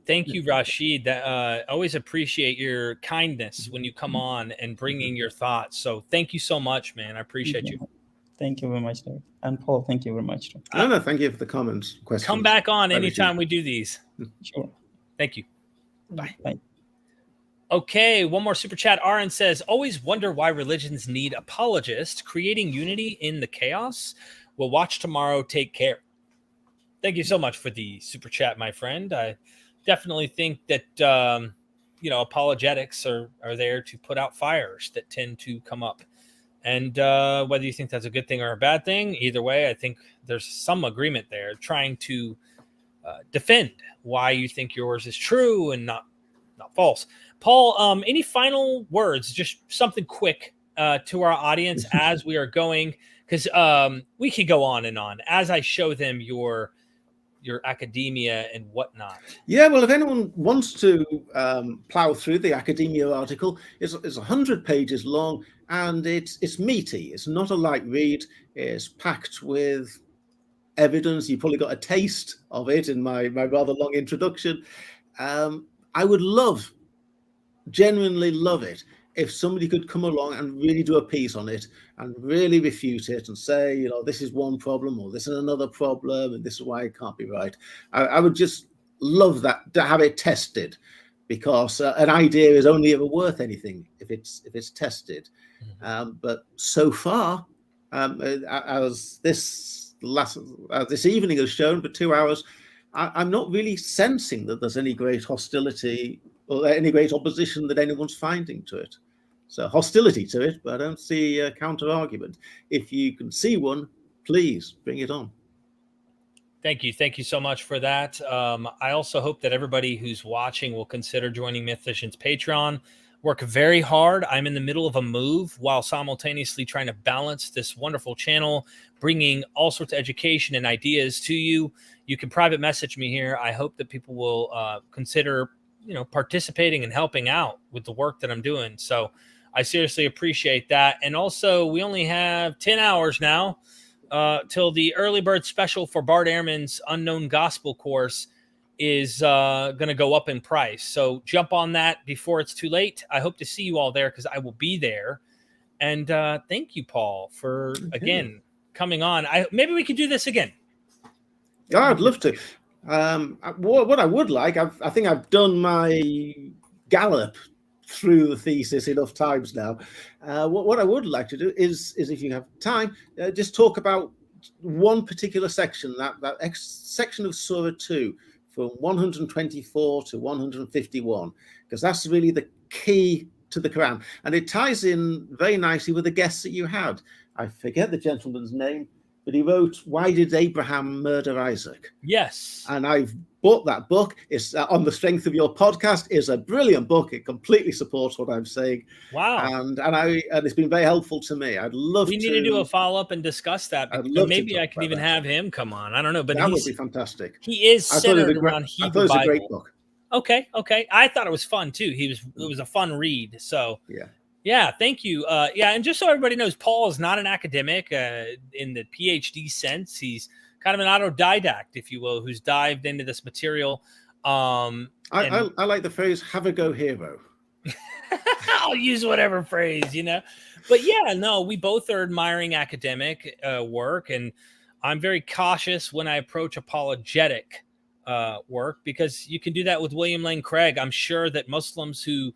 [SPEAKER 1] Thank you, Rashid. Always appreciate your kindness when you come on and bringing your thoughts. So thank you so much, man. I appreciate you.
[SPEAKER 4] Thank you very much, David. And Paul, thank you very much.
[SPEAKER 2] No, thank you for the comments, questions.
[SPEAKER 1] Come back on anytime we do these.
[SPEAKER 4] Sure.
[SPEAKER 1] Thank you. Bye.
[SPEAKER 4] Bye.
[SPEAKER 1] Okay, one more super chat. Aaron says, always wonder why religions need apologists. Creating unity in the chaos. We'll watch tomorrow. Take care. Thank you so much for the super chat, my friend. I definitely think that, apologetics are there to put out fires that tend to come up. And whether you think that's a good thing or a bad thing, either way, I think there's some agreement there, trying to defend why you think yours is true and not false. Paul, any final words? Just something quick to our audience as we are going, because we could go on and on as I show them your academia and whatnot.
[SPEAKER 2] Yeah, well, if anyone wants to plow through the academia article, it's 100 pages long, and it's meaty. It's not a light read. It's packed with evidence. You probably got a taste of it in my rather long introduction. I would genuinely love it if somebody could come along and really do a piece on it and really refute it and say, you know, this is one problem or this is another problem and this is why it can't be right. I would just love that, to have it tested, because an idea is only ever worth anything if it's tested. But so far, as this evening has shown for 2 hours, I'm not really sensing that there's any great hostility or any great opposition that anyone's finding to it. So hostility to it, but I don't see a counter argument. If you can see one, please bring it on.
[SPEAKER 1] Thank you. Thank you so much for that. I also hope that everybody who's watching will consider joining Mythician's Patreon. Work very hard. I'm in the middle of a move while simultaneously trying to balance this wonderful channel, bringing all sorts of education and ideas to you. You can private message me here. I hope that people will consider, you know, participating and helping out with the work that I'm doing. So I seriously appreciate that. And also, we only have 10 hours now till the early bird special for Bart Ehrman's Unknown Gospel course is going to go up in price. So jump on that before it's too late. I hope to see you all there because I will be there. And thank you, Paul, for, again, coming on. Maybe we could do this again.
[SPEAKER 2] Yeah, I'd love to. What I would like, I think I've done my gallop through the thesis enough times now. What I would like to do is if you have time, just talk about one particular section, that section of Surah 2, from 124 to 151, because that's really the key to the Quran. And it ties in very nicely with the guests that you had. I forget the gentleman's name, but he wrote, "Why Did Abraham Murder Isaac?" Yes. And I've bought that book. It's on the strength of your podcast. It's a brilliant book. It completely supports what I'm saying.
[SPEAKER 1] Wow.
[SPEAKER 2] And it's been very helpful to me. I'd love to.
[SPEAKER 1] We need to do a follow-up and discuss that. Maybe I can even have him come on. I don't know. But
[SPEAKER 2] that would be fantastic.
[SPEAKER 1] He is centered around Hebrew Bible.
[SPEAKER 2] I thought it was a great book.
[SPEAKER 1] Okay. I thought it was fun too. It was a fun read. So yeah, thank you. And just so everybody knows, Paul is not an academic in the PhD sense. He's kind of an autodidact, if you will, who's dived into this material. I
[SPEAKER 2] like the phrase "have a go, hero."
[SPEAKER 1] I'll use whatever phrase, you know. But yeah, no, we both are admiring academic work, and I'm very cautious when I approach apologetic work, because you can do that with William Lane Craig. I'm sure that Muslims who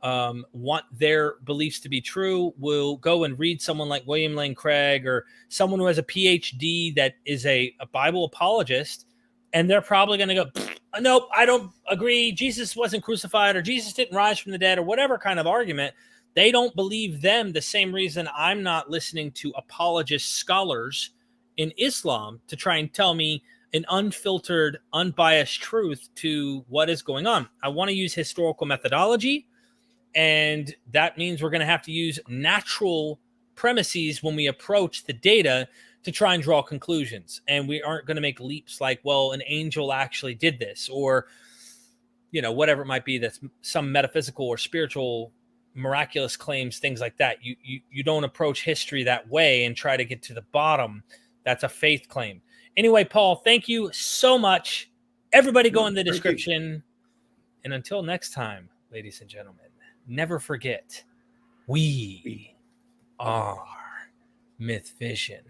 [SPEAKER 1] want their beliefs to be true will go and read someone like William Lane Craig or someone who has a PhD that is a Bible apologist, and they're probably going to go, nope, I don't agree. Jesus wasn't crucified, or Jesus didn't rise from the dead, or whatever kind of argument. They don't believe them the same reason I'm not listening to apologist scholars in Islam to try and tell me an unfiltered, unbiased truth to what is going on. I want to use historical methodology. And that means we're going to have to use natural premises when we approach the data to try and draw conclusions. And we aren't going to make leaps like, well, an angel actually did this, or, you know, whatever it might be, that's some metaphysical or spiritual miraculous claims, things like that. You don't approach history that way and try to get to the bottom. That's a faith claim. Anyway, Paul, thank you so much. Everybody go in the description. And until next time, ladies and gentlemen, never forget, we are Myth Vision.